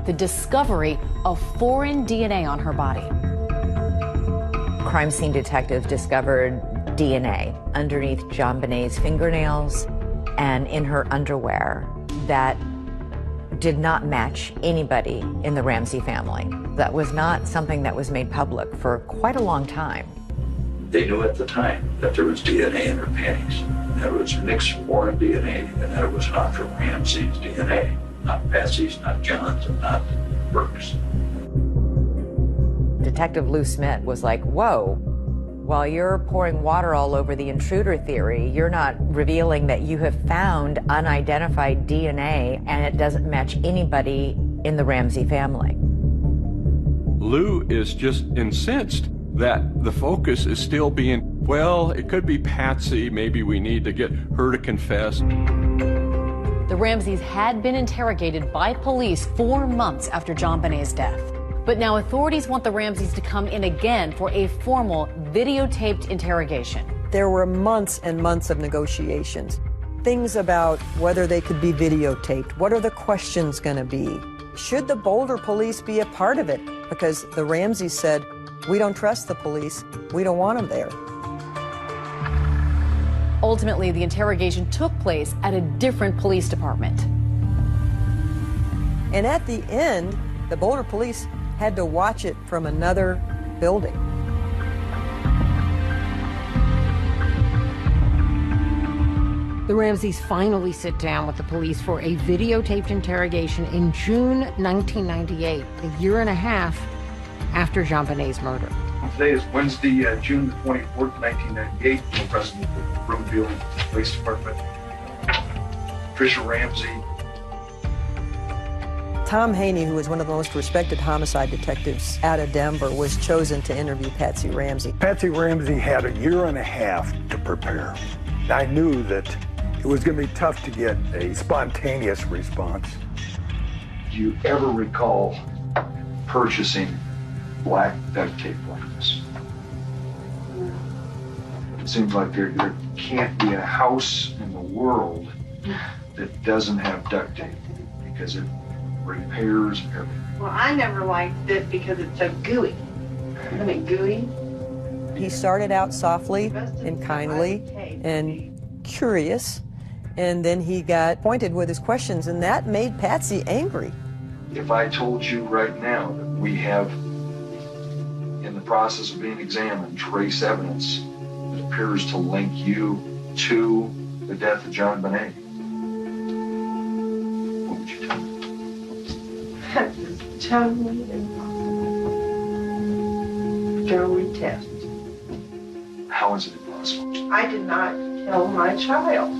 the discovery of foreign DNA on her body. Crime scene detectives discovered DNA underneath JonBenet's fingernails and in her underwear that did not match anybody in the Ramsey family. That was not something that was made public for quite a long time. They knew at the time that there was DNA in her panties. That it was mixed foreign DNA, and that it was not from Ramsey's DNA. Not Patsy's, not John's, and not Burke's. Detective Lou Smith was like, whoa, while you're pouring water all over the intruder theory, you're not revealing that you have found unidentified DNA and it doesn't match anybody in the Ramsey family. Lou is just incensed that the focus is still being, well, it could be Patsy, maybe we need to get her to confess. The Ramseys had been interrogated by police 4 months after JonBenet's death. But now authorities want the Ramseys to come in again for a formal videotaped interrogation. There were months and months of negotiations. Things about whether they could be videotaped. What are the questions going to be? Should the Boulder police be a part of it? Because the Ramseys said, we don't trust the police. We don't want them there. Ultimately, the interrogation took place at a different police department. And at the end, the Boulder police had to watch it from another building. The Ramseys finally sit down with the police for a videotaped interrogation in June 1998, a year and a half after JonBenet's murder. Today is Wednesday, June 24th, 1998. I'm president of the Broomfield Police Department, Fisher Ramsey. Tom Haney, who was one of the most respected homicide detectives out of Denver, was chosen to interview Patsy Ramsey. Patsy Ramsey had a year and a half to prepare. I knew that it was going to be tough to get a spontaneous response. Do you ever recall purchasing black duct tape like this? It seems like there can't be a house in the world that doesn't have duct tape because it repairs everything. Well, I never liked it because it's so gooey. Isn't it gooey? He started out softly and kindly and curious, and then he got pointed with his questions, and that made Patsy angry. If I told you right now that we have, in the process of being examined, trace evidence that appears to link you to the death of JonBenet, what would you tell me? Just tell me and go retest. How is it impossible? I did not kill my child.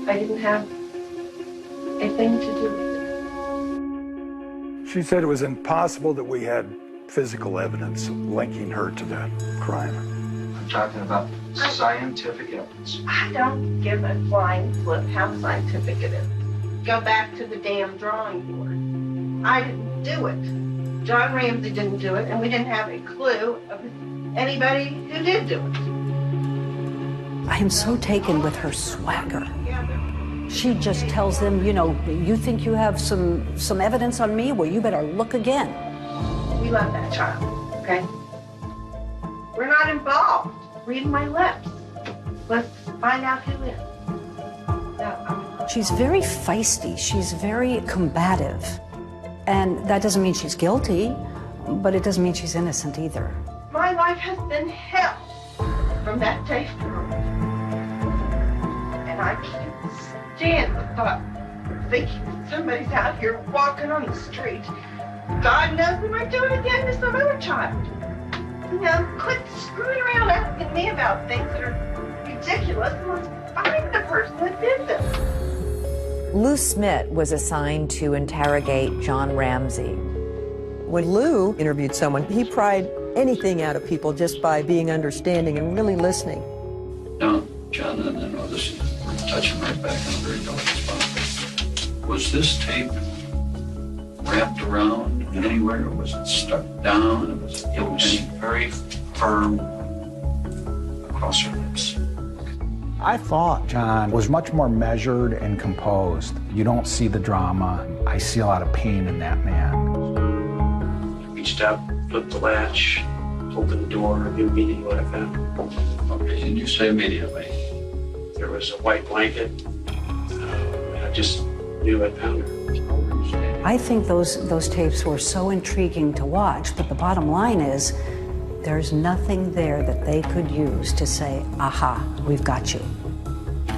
I didn't have a thing to do with it. She said it was impossible that we had physical evidence linking her to the crime. I'm talking about scientific evidence. I don't give a flying flip how scientific it is. Go back to the damn drawing board. I didn't do it. John Ramsey didn't do it, and we didn't have a clue of anybody who did do it. I am so taken with her swagger. She just tells them, you know, you think you have some evidence on me? Well, you better look again. We love that child, okay? We're not involved. Read my lips. Let's find out who is. She's very feisty. She's very combative. And that doesn't mean she's guilty, but it doesn't mean she's innocent either. My life has been hell from that day forward. And I can't stand the thought of thinking somebody's out here walking on the street. God knows we might do it again to some other child. You know, quit screwing around asking me about things that are ridiculous and let's find the person that did this. Lou Smith was assigned to interrogate John Ramsey. When Lou interviewed someone, he pried anything out of people just by being understanding and really listening. Now, John, I know this is touching right back on a very delicate spot. Was this tape wrapped around anywhere? Was it stuck down? It was very firm across her lips. I thought John was much more measured and composed. You don't see the drama. I see a lot of pain in that man. I reached out, flipped the latch, opened the door, and immediately what I found. Okay, and you say immediately? There was a white blanket, and I just knew I found her. I think those tapes were so intriguing to watch, but the bottom line is there's nothing there that they could use to say, aha, we've got you.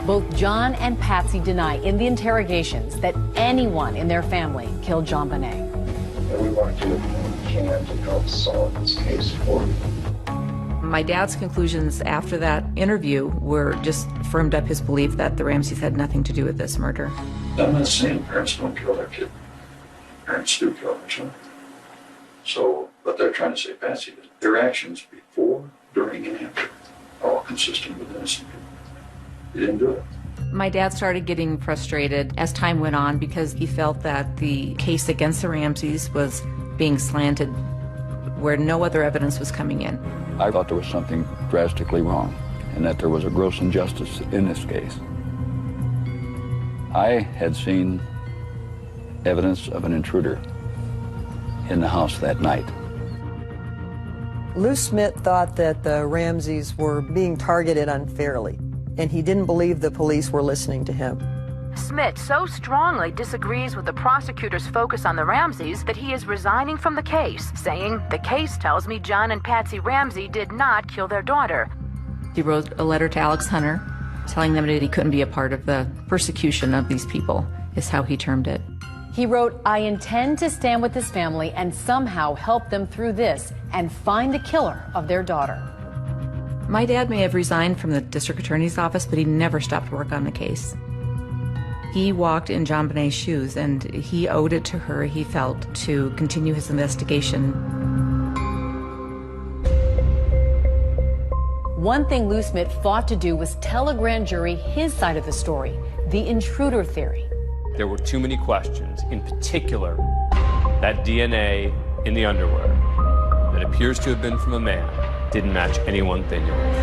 Both John and Patsy deny in the interrogations that anyone in their family killed JonBenet. And we want to do what we can to help solve this case for you. My dad's conclusions after that interview were just firmed up his belief that the Ramseys had nothing to do with this murder. I'm not saying parents don't kill their kid. Parents do kill their children. So, what they're trying to say, Patsy, is their actions before, during, and after are all consistent with innocent people. They didn't do it. My dad started getting frustrated as time went on because he felt that the case against the Ramseys was being slanted where no other evidence was coming in. I thought there was something drastically wrong and that there was a gross injustice in this case. I had seen evidence of an intruder in the house that night. Lou Smith thought that the Ramseys were being targeted unfairly, and he didn't believe the police were listening to him. Smith so strongly disagrees with the prosecutor's focus on the Ramseys that he is resigning from the case, saying, "The case tells me John and Patsy Ramsey did not kill their daughter." He wrote a letter to Alex Hunter telling them that he couldn't be a part of the persecution of these people, is how he termed it. He wrote, "I intend to stand with this family and somehow help them through this and find the killer of their daughter." My dad may have resigned from the district attorney's office, but he never stopped work on the case. He walked in JonBenet's shoes, and he owed it to her, he felt, to continue his investigation. One thing Lou Smith fought to do was tell a grand jury his side of the story, the intruder theory. There were too many questions, in particular, that DNA in the underwear that appears to have been from a man didn't match anyone they knew of.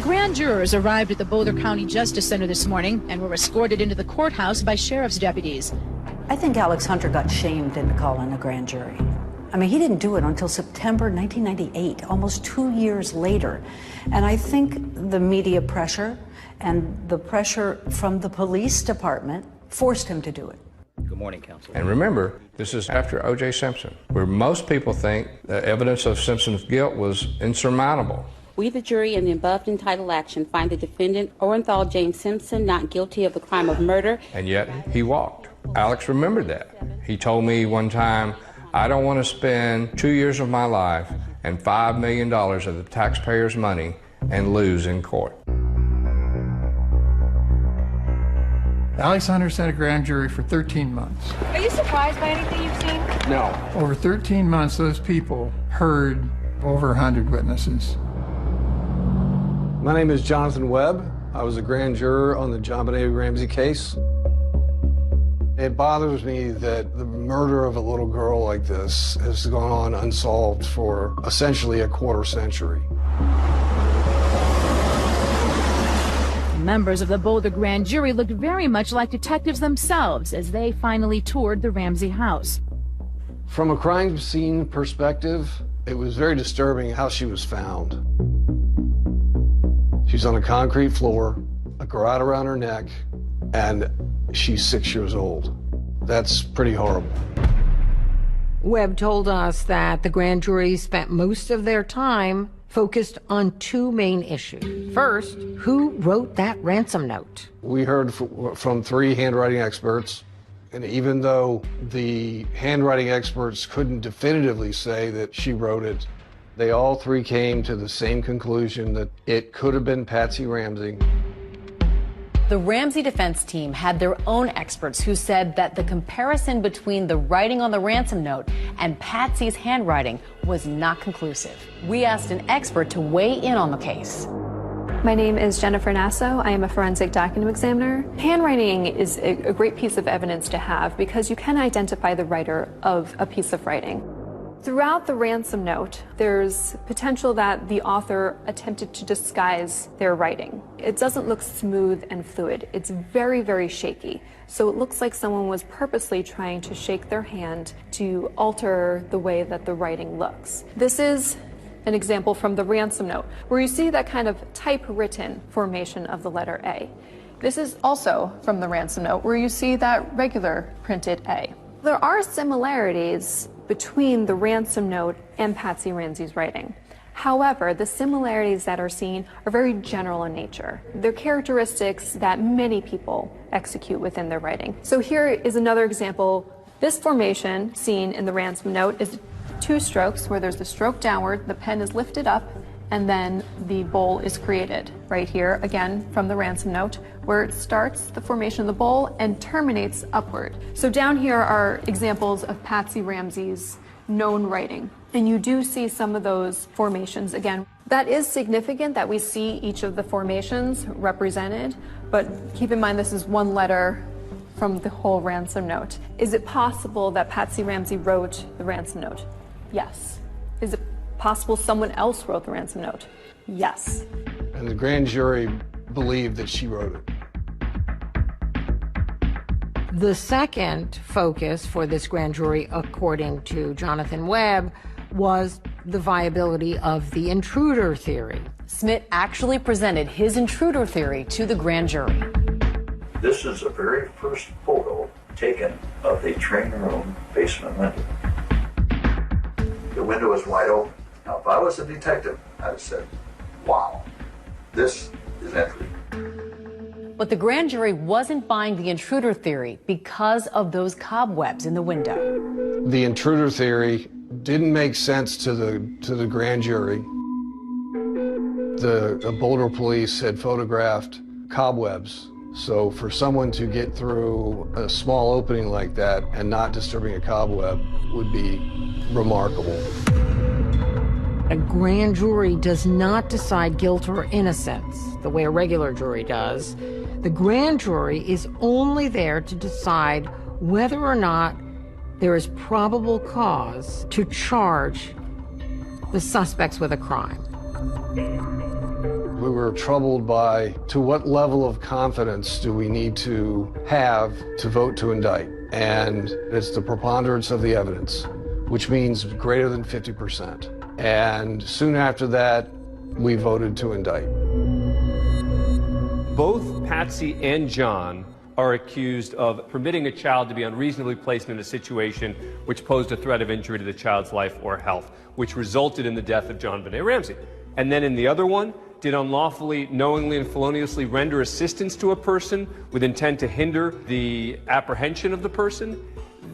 Grand jurors arrived at the Boulder County Justice Center this morning and were escorted into the courthouse by sheriff's deputies. I think Alex Hunter got shamed into calling a grand jury. I mean, he didn't do it until September 1998, almost 2 years later. And I think the media pressure and the pressure from the police department forced him to do it. Good morning, counsel. And remember, this is after O.J. Simpson, where most people think the evidence of Simpson's guilt was insurmountable. We, the jury, in the above entitled action, find the defendant, Orenthal James Simpson, not guilty of the crime of murder. And yet, he walked. Alex remembered that. He told me one time, "I don't want to spend 2 years of my life and $5 million of the taxpayers' money and lose in court." Alex Hunter sat a grand jury for 13 months. Are you surprised by anything you've seen? No. Over 13 months, those people heard over 100 witnesses. My name is Jonathan Webb. I was a grand juror on the JonBenet Ramsey case. It bothers me that the murder of a little girl like this has gone on unsolved for essentially a quarter century. members of the Boulder grand jury looked very much like detectives themselves as they finally toured the Ramsey house. From a crime scene perspective, it was very disturbing how she was found. She's on a concrete floor, a garrote around her neck, and she's 6 years old. That's pretty horrible. Webb told us that the grand jury spent most of their time focused on two main issues. First, who wrote that ransom note? We heard from 3 handwriting experts, and even though the handwriting experts couldn't definitively say that she wrote it, they all 3 came to the same conclusion that it could have been Patsy Ramsey. The Ramsey defense team had their own experts who said that the comparison between the writing on the ransom note and Patsy's handwriting was not conclusive. We asked an expert to weigh in on the case. My name is Jennifer Nasso. I am a forensic document examiner. Handwriting is a great piece of evidence to have because you can identify the writer of a piece of writing. Throughout the ransom note, there's potential that the author attempted to disguise their writing. It doesn't look smooth and fluid. It's very, very shaky. So it looks like someone was purposely trying to shake their hand to alter the way that the writing looks. This is an example from the ransom note, where you see that kind of typewritten formation of the letter A. This is also from the ransom note, where you see that regular printed A. There are similarities between the ransom note and Patsy Ramsey's writing. However, the similarities that are seen are very general in nature. They're characteristics that many people execute within their writing. So here is another example. This formation seen in the ransom note is 2 strokes, where there's the stroke downward, the pen is lifted up, and then the bowl is created. Right here, again, from the ransom note, where it starts the formation of the bowl and terminates upward. So down here are examples of Patsy Ramsey's known writing. And you do see some of those formations again. That is significant that we see each of the formations represented, but keep in mind this is one letter from the whole ransom note. Is it possible that Patsy Ramsey wrote the ransom note? Yes. Is it possible someone else wrote the ransom note? Yes. And the grand jury believed that she wrote it. The second focus for this grand jury, according to Jonathan Webb, was the viability of the intruder theory. Smith actually presented his intruder theory to the grand jury. This is the very first photo taken of the train room basement window. The window is wide open. Now, if I was a detective, I'd have said, wow, this is entry. But the grand jury wasn't buying the intruder theory because of those cobwebs in the window. The intruder theory didn't make sense to the grand jury. The Boulder police had photographed cobwebs. So for someone to get through a small opening like that and not disturbing a cobweb would be remarkable. A grand jury does not decide guilt or innocence the way a regular jury does. The grand jury is only there to decide whether or not there is probable cause to charge the suspects with a crime. We were troubled by to what level of confidence do we need to have to vote to indict? And it's the preponderance of the evidence, which means greater than 50%. And soon after that, we voted to indict. Both Patsy and John are accused of permitting a child to be unreasonably placed in a situation which posed a threat of injury to the child's life or health, which resulted in the death of JonBenet Ramsey. And then in the other one, did unlawfully, knowingly, and feloniously render assistance to a person with intent to hinder the apprehension of the person.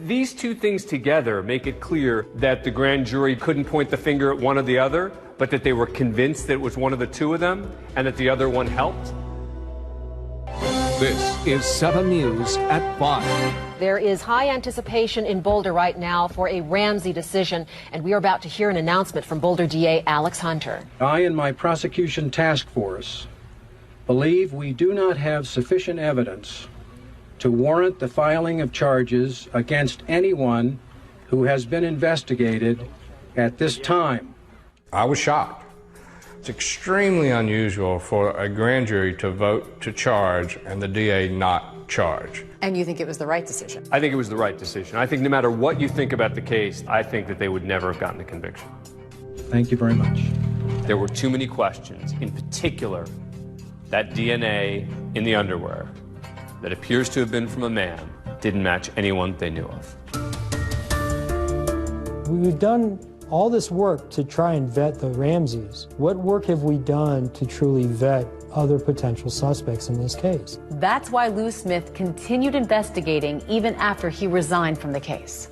These two things together make it clear that the grand jury couldn't point the finger at one or the other, but that they were convinced that it was one of the two of them and that the other one helped. This is 7 News at 5. There is high anticipation in Boulder right now for a Ramsey decision, and we are about to hear an announcement from Boulder DA Alex Hunter. I and my prosecution task force believe we do not have sufficient evidence to warrant the filing of charges against anyone who has been investigated at this time. I was shocked. It's extremely unusual for a grand jury to vote to charge and the DA not charge. And you think it was the right decision? I think it was the right decision. I think no matter what you think about the case, I think that they would never have gotten a conviction. Thank you very much. There were too many questions, in particular, that DNA in the underwear that appears to have been from a man didn't match anyone they knew of. We've done all this work to try and vet the Ramseys. What work have we done to truly vet other potential suspects in this case? That's why Lou Smith continued investigating even after he resigned from the case.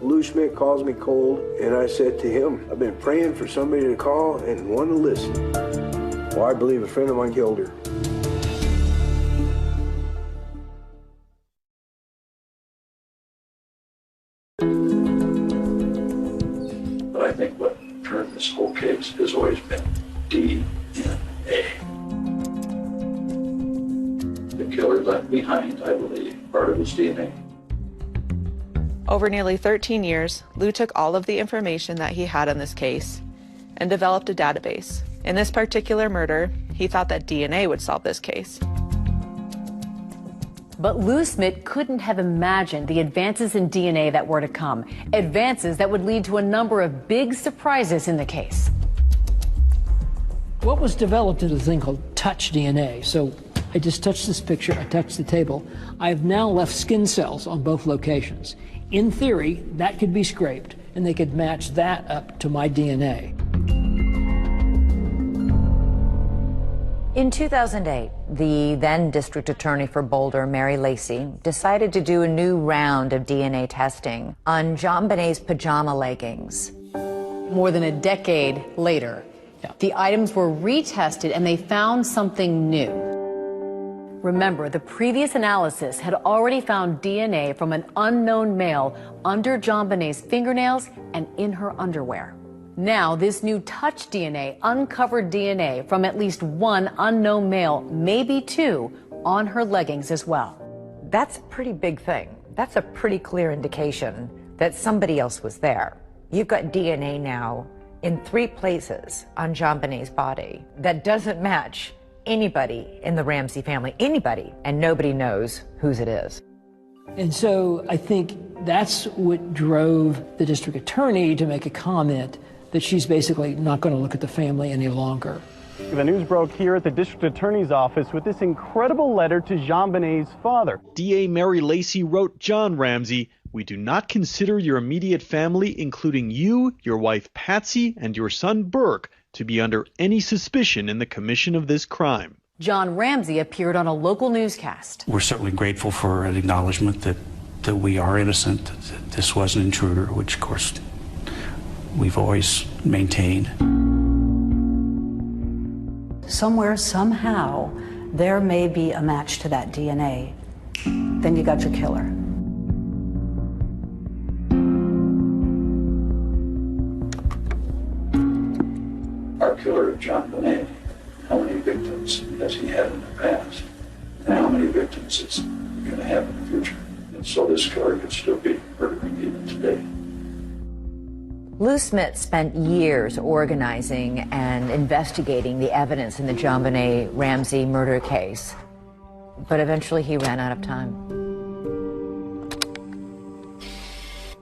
Lou Smith calls me cold, and I said to him, I've been praying for somebody to call and want to listen. Well, I believe a friend of mine killed her. But I think what turned this whole case has always been DNA. The killer left behind, I believe, part of his DNA. Over nearly 13 years, Lou took all of the information that he had on this case and developed a database. In this particular murder, he thought that DNA would solve this case. But Lou Smith couldn't have imagined the advances in DNA that were to come, advances that would lead to a number of big surprises in the case. What was developed is a thing called touch DNA. So I just touched this picture, I touched the table. I have now left skin cells on both locations. In theory, that could be scraped, and they could match that up to my DNA. In 2008, the then district attorney for Boulder, Mary Lacey, decided to do a new round of DNA testing on JonBenet's pajama leggings. More than a decade later, the items were retested and they found something new. Remember, the previous analysis had already found DNA from an unknown male under JonBenet's fingernails and in her underwear. Now, this new touch DNA uncovered DNA from at least one unknown male, maybe two, on her leggings as well. That's a pretty big thing. That's a pretty clear indication that somebody else was there. You've got DNA now in 3 places on JonBenet's body that doesn't match anybody in the Ramsey family, anybody, and nobody knows whose it is. And so I think that's what drove the district attorney to make a comment that she's basically not going to look at the family any longer. The news broke here at the district attorney's office with this incredible letter to JonBenet's father. DA Mary Lacey wrote John Ramsey, "We do not consider your immediate family, including you, your wife Patsy, and your son Burke, to be under any suspicion in the commission of this crime." John Ramsey appeared on a local newscast. We're certainly grateful for an acknowledgement that we are innocent, that this was an intruder, which of course we've always maintained. Somewhere, somehow, there may be a match to that DNA. Then you got your killer. Our killer, JonBenet, how many victims has he had in the past? And how many victims is he going to have in the future? And so this killer could still be murdering even today. Lou Smith spent years organizing and investigating the evidence in the JonBenet Ramsey murder case, but eventually he ran out of time.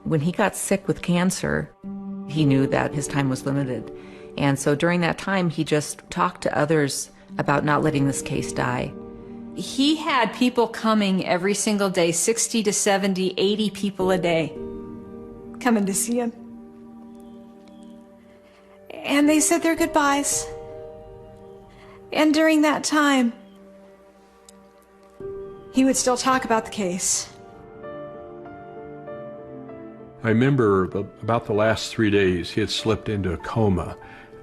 When he got sick with cancer, he knew that his time was limited. And so during that time, he just talked to others about not letting this case die. He had people coming every single day, 60 to 70, 80 people a day, coming to see him. And they said their goodbyes. And during that time, he would still talk about the case. I remember about the last 3 days, he had slipped into a coma,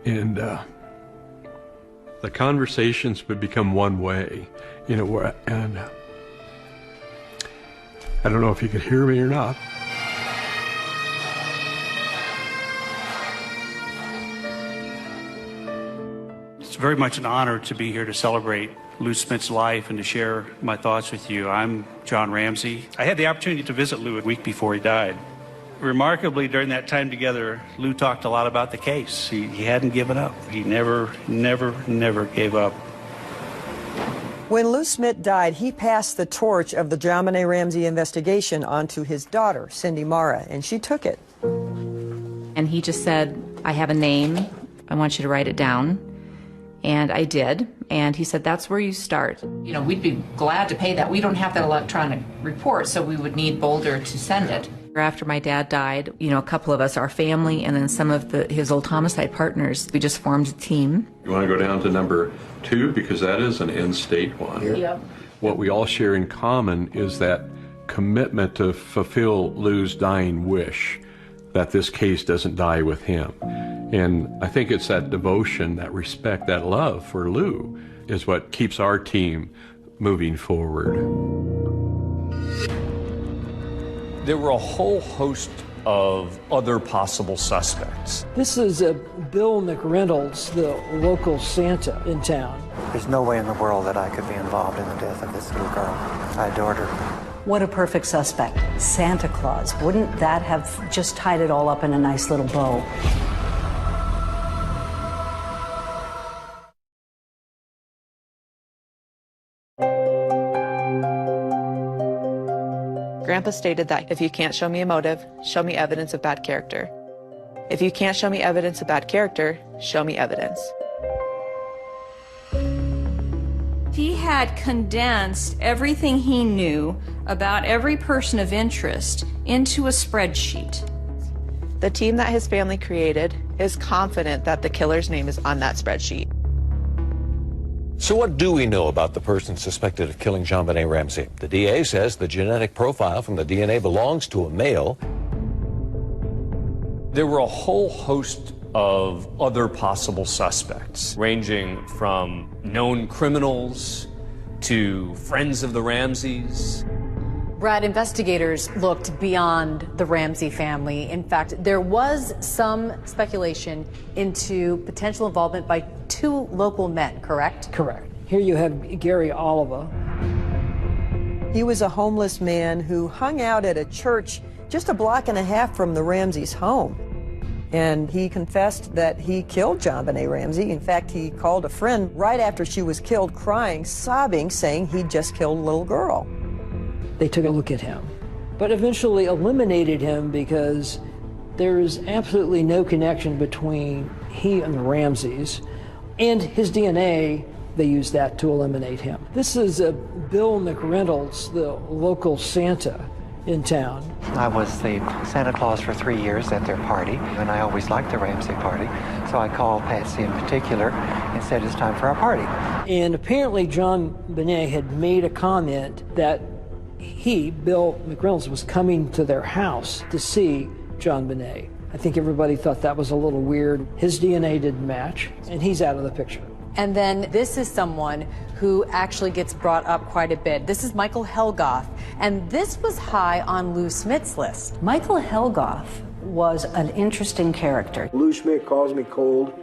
and the conversations would become one way, and I don't know if you could hear me or not. It's very much an honor to be here to celebrate Lou Smith's life and to share my thoughts with you. I'm John Ramsey. I had the opportunity to visit Lou a week before he died. Remarkably, during that time together, Lou talked a lot about the case. He hadn't given up. He never gave up. When Lou Smit died, he passed the torch of the JonBenet Ramsey investigation onto his daughter, Cindy Mara, and she took it. And he just said, I have a name. I want you to write it down. And I did. And he said, that's where you start. You know, we'd be glad to pay that. We don't have that electronic report, so we would need Boulder to send it. After my dad died, you know, a couple of us, our family, and then some of his old homicide partners, we just formed a team. You want to go down to number 2, because that is an in-state one. Yep. What we all share in common is that commitment to fulfill Lou's dying wish that this case doesn't die with him. And I think it's that devotion, that respect, that love for Lou is what keeps our team moving forward. There were a whole host of other possible suspects. This is Bill McReynolds, the local Santa in town. There's no way in the world that I could be involved in the death of this little girl. I adored her. What a perfect suspect. Santa Claus. Wouldn't that have just tied it all up in a nice little bow? Grandpa stated that if you can't show me a motive, show me evidence of bad character. If you can't show me evidence of bad character, show me evidence. He had condensed everything he knew about every person of interest into a spreadsheet. The team that his family created is confident that the killer's name is on that spreadsheet. So what do we know about the person suspected of killing JonBenet Ramsey? The DA says the genetic profile from the DNA belongs to a male. There were a whole host of other possible suspects, ranging from known criminals to friends of the Ramseys. Brad, investigators looked beyond the Ramsey family. In fact, there was some speculation into potential involvement by 2 local men, correct? Correct. Here you have Gary Oliva. He was a homeless man who hung out at a church just a block and a half from the Ramsey's home. And he confessed that he killed JonBenet Ramsey. In fact, he called a friend right after she was killed, crying, sobbing, saying he'd just killed a little girl. They took a look at him, but eventually eliminated him because there is absolutely no connection between he and the Ramseys, and his DNA, they used that to eliminate him. This is Bill McReynolds, the local Santa in town. I was the Santa Claus for 3 years at their party, and I always liked the Ramsey party, so I called Patsy in particular and said it's time for our party. And apparently JonBenet had made a comment that he, Bill McReynolds, was coming to their house to see JonBenet. I think everybody thought that was a little weird. His DNA didn't match, and he's out of the picture. And then this is someone who actually gets brought up quite a bit. This is Michael Helgoff, and this was high on Lou Smit's list. Michael Helgoff was an interesting character. Lou Smit calls me cold,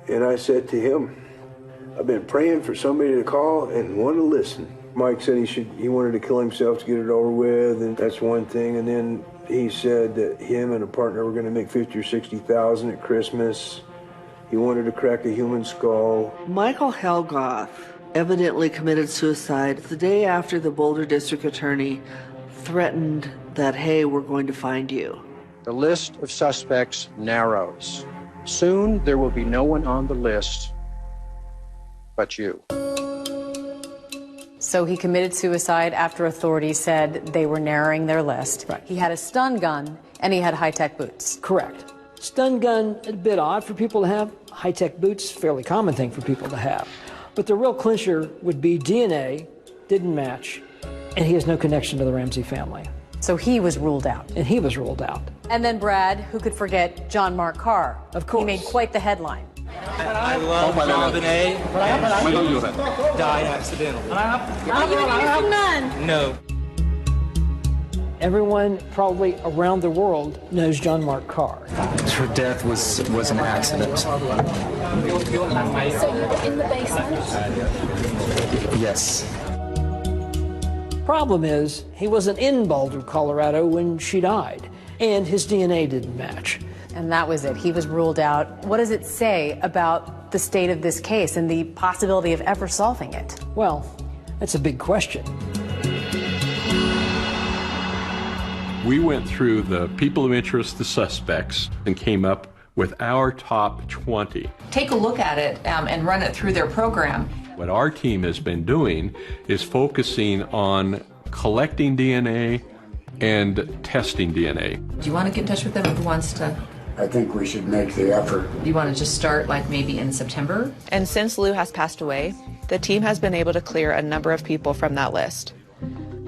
and I said to him, I've been praying for somebody to call and want to listen. Mike said he wanted to kill himself to get it over with, and that's one thing. And then he said that him and a partner were going to make $50,000 or $60,000 at Christmas. He wanted to crack a human skull. Michael Helgoff evidently committed suicide the day after the Boulder District Attorney threatened that, hey, we're going to find you. The list of suspects narrows. Soon there will be no one on the list but you. So he committed suicide after authorities said they were narrowing their list. Right. He had a stun gun and he had high-tech boots. Correct. Stun gun, a bit odd for people to have. High-tech boots, fairly common thing for people to have. But the real clincher would be DNA didn't match, and he has no connection to the Ramsey family. So he was ruled out. And he was ruled out. And then Brad, who could forget John Mark Carr? Of course. He made quite the headline. I love JonBenet. Died accidentally. No. Everyone probably around the world knows John Mark Carr. Her death was an accident. So you were in the basement? Yes. Problem is, he wasn't in Boulder, Colorado when she died. and his DNA didn't match. And that was it. He was ruled out. What does it say about the state of this case and the possibility of ever solving it? Well, that's a big question. We went through the people of interest, the suspects, and came up with our top 20. Take a look at it and run it through their program. What our team has been doing is focusing on collecting DNA and testing DNA. Do you want to get in touch with them? Who wants to? I think we should make the effort. Do you want to just start like maybe in September? And since Lou has passed away, the team has been able to clear a number of people from that list.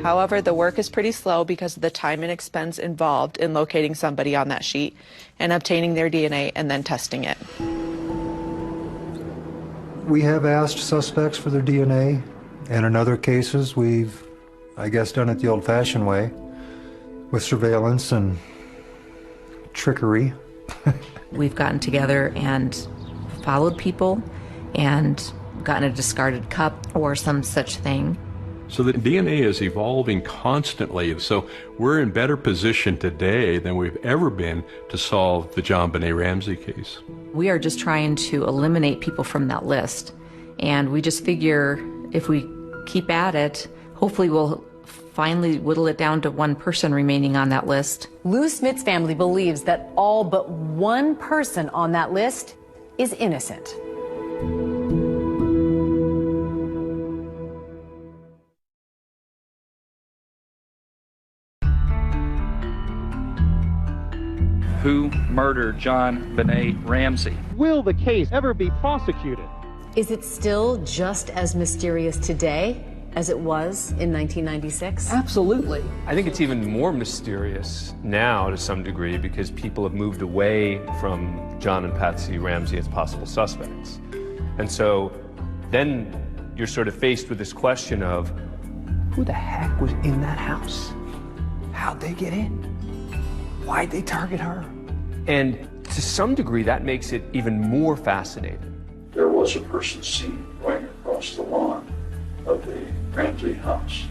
However, the work is pretty slow because of the time and expense involved in locating somebody on that sheet and obtaining their DNA and then testing it. We have asked suspects for their DNA, and in other cases we've, I guess, done it the old-fashioned way with surveillance and trickery. We've gotten together and followed people and gotten a discarded cup or some such thing. So the DNA is evolving constantly, so we're in better position today than we've ever been to solve the JonBenet Ramsey case. We are just trying to eliminate people from that list, and we just figure if we keep at it, hopefully we'll finally whittle it down to one person remaining on that list. Lou Smith's family believes that all but one person on that list is innocent. Who murdered JonBenet Ramsey? Will the case ever be prosecuted? Is it still just as mysterious today as it was in 1996? Absolutely. I think it's even more mysterious now to some degree because people have moved away from John and Patsy Ramsey as possible suspects. And so then you're sort of faced with this question of who the heck was in that house? How'd they get in? Why'd they target her? And to some degree that makes it even more fascinating. There was a person seen going across the lawn of the Ramsey house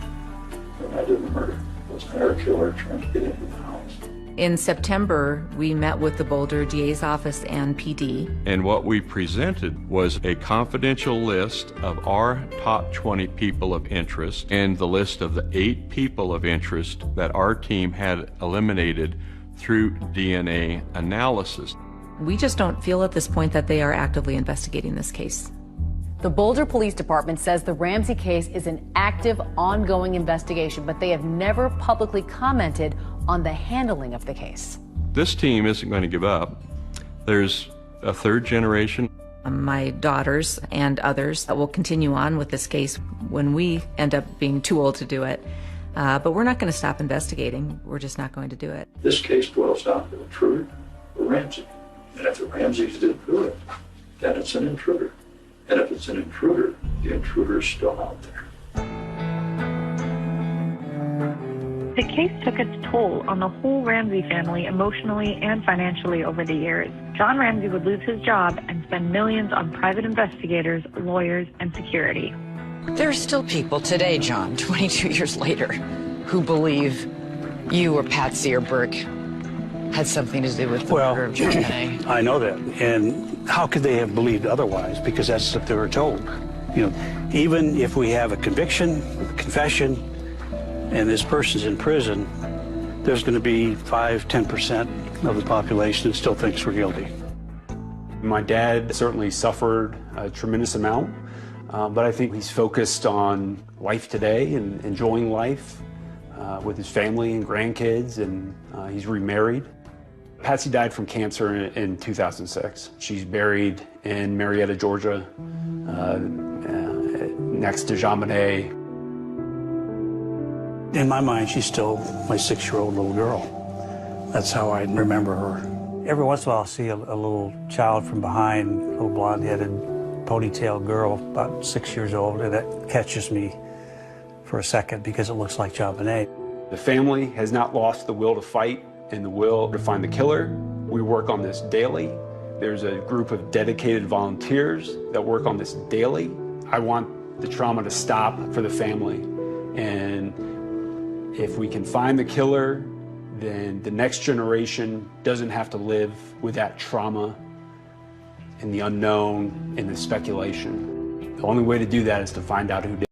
when I did the murder. Was there a killer trying to get into the house? In September, we met with the Boulder DA's office and PD. And what we presented was a confidential list of our top 20 people of interest and the list of the 8 people of interest that our team had eliminated through DNA analysis. We just don't feel at this point that they are actively investigating this case. The Boulder Police Department says the Ramsey case is an active, ongoing investigation, but they have never publicly commented on the handling of the case. This team isn't going to give up. There's a third generation. My daughters and others will continue on with this case when we end up being too old to do it. But we're not going to stop investigating. We're just not going to do it. This case boils down to intruder or Ramsey. And if the Ramseys didn't do it, then it's an intruder. And if it's an intruder, the intruder is still out there. The case took its toll on the whole Ramsey family emotionally and financially over the years. John Ramsey would lose his job and spend millions on private investigators, lawyers, and security. There are still people today, John, 22 years later, who believe you or Patsy or Burke had something to do with the murder of JonBenet. I know that. And how could they have believed otherwise? Because that's what they were told. You know, even if we have a conviction, a confession, and this person's in prison, there's going to be 5–10% of the population that still thinks we're guilty. My dad certainly suffered a tremendous amount, but I think he's focused on life today and enjoying life with his family and grandkids, and he's remarried. Patsy died from cancer in 2006. She's buried in Marietta, Georgia, next to JonBenet. In my mind, she's still my 6-year-old little girl. That's how I remember her. Every once in a while I'll see a little child from behind, a little blonde-headed ponytail girl, about 6 years old, and that catches me for a second because it looks like JonBenet. The family has not lost the will to fight and the will to find the killer. We work on this daily. There's a group of dedicated volunteers that work on this daily. I want the trauma to stop for the family. And if we can find the killer, then the next generation doesn't have to live with that trauma and the unknown and the speculation. The only way to do that is to find out who did.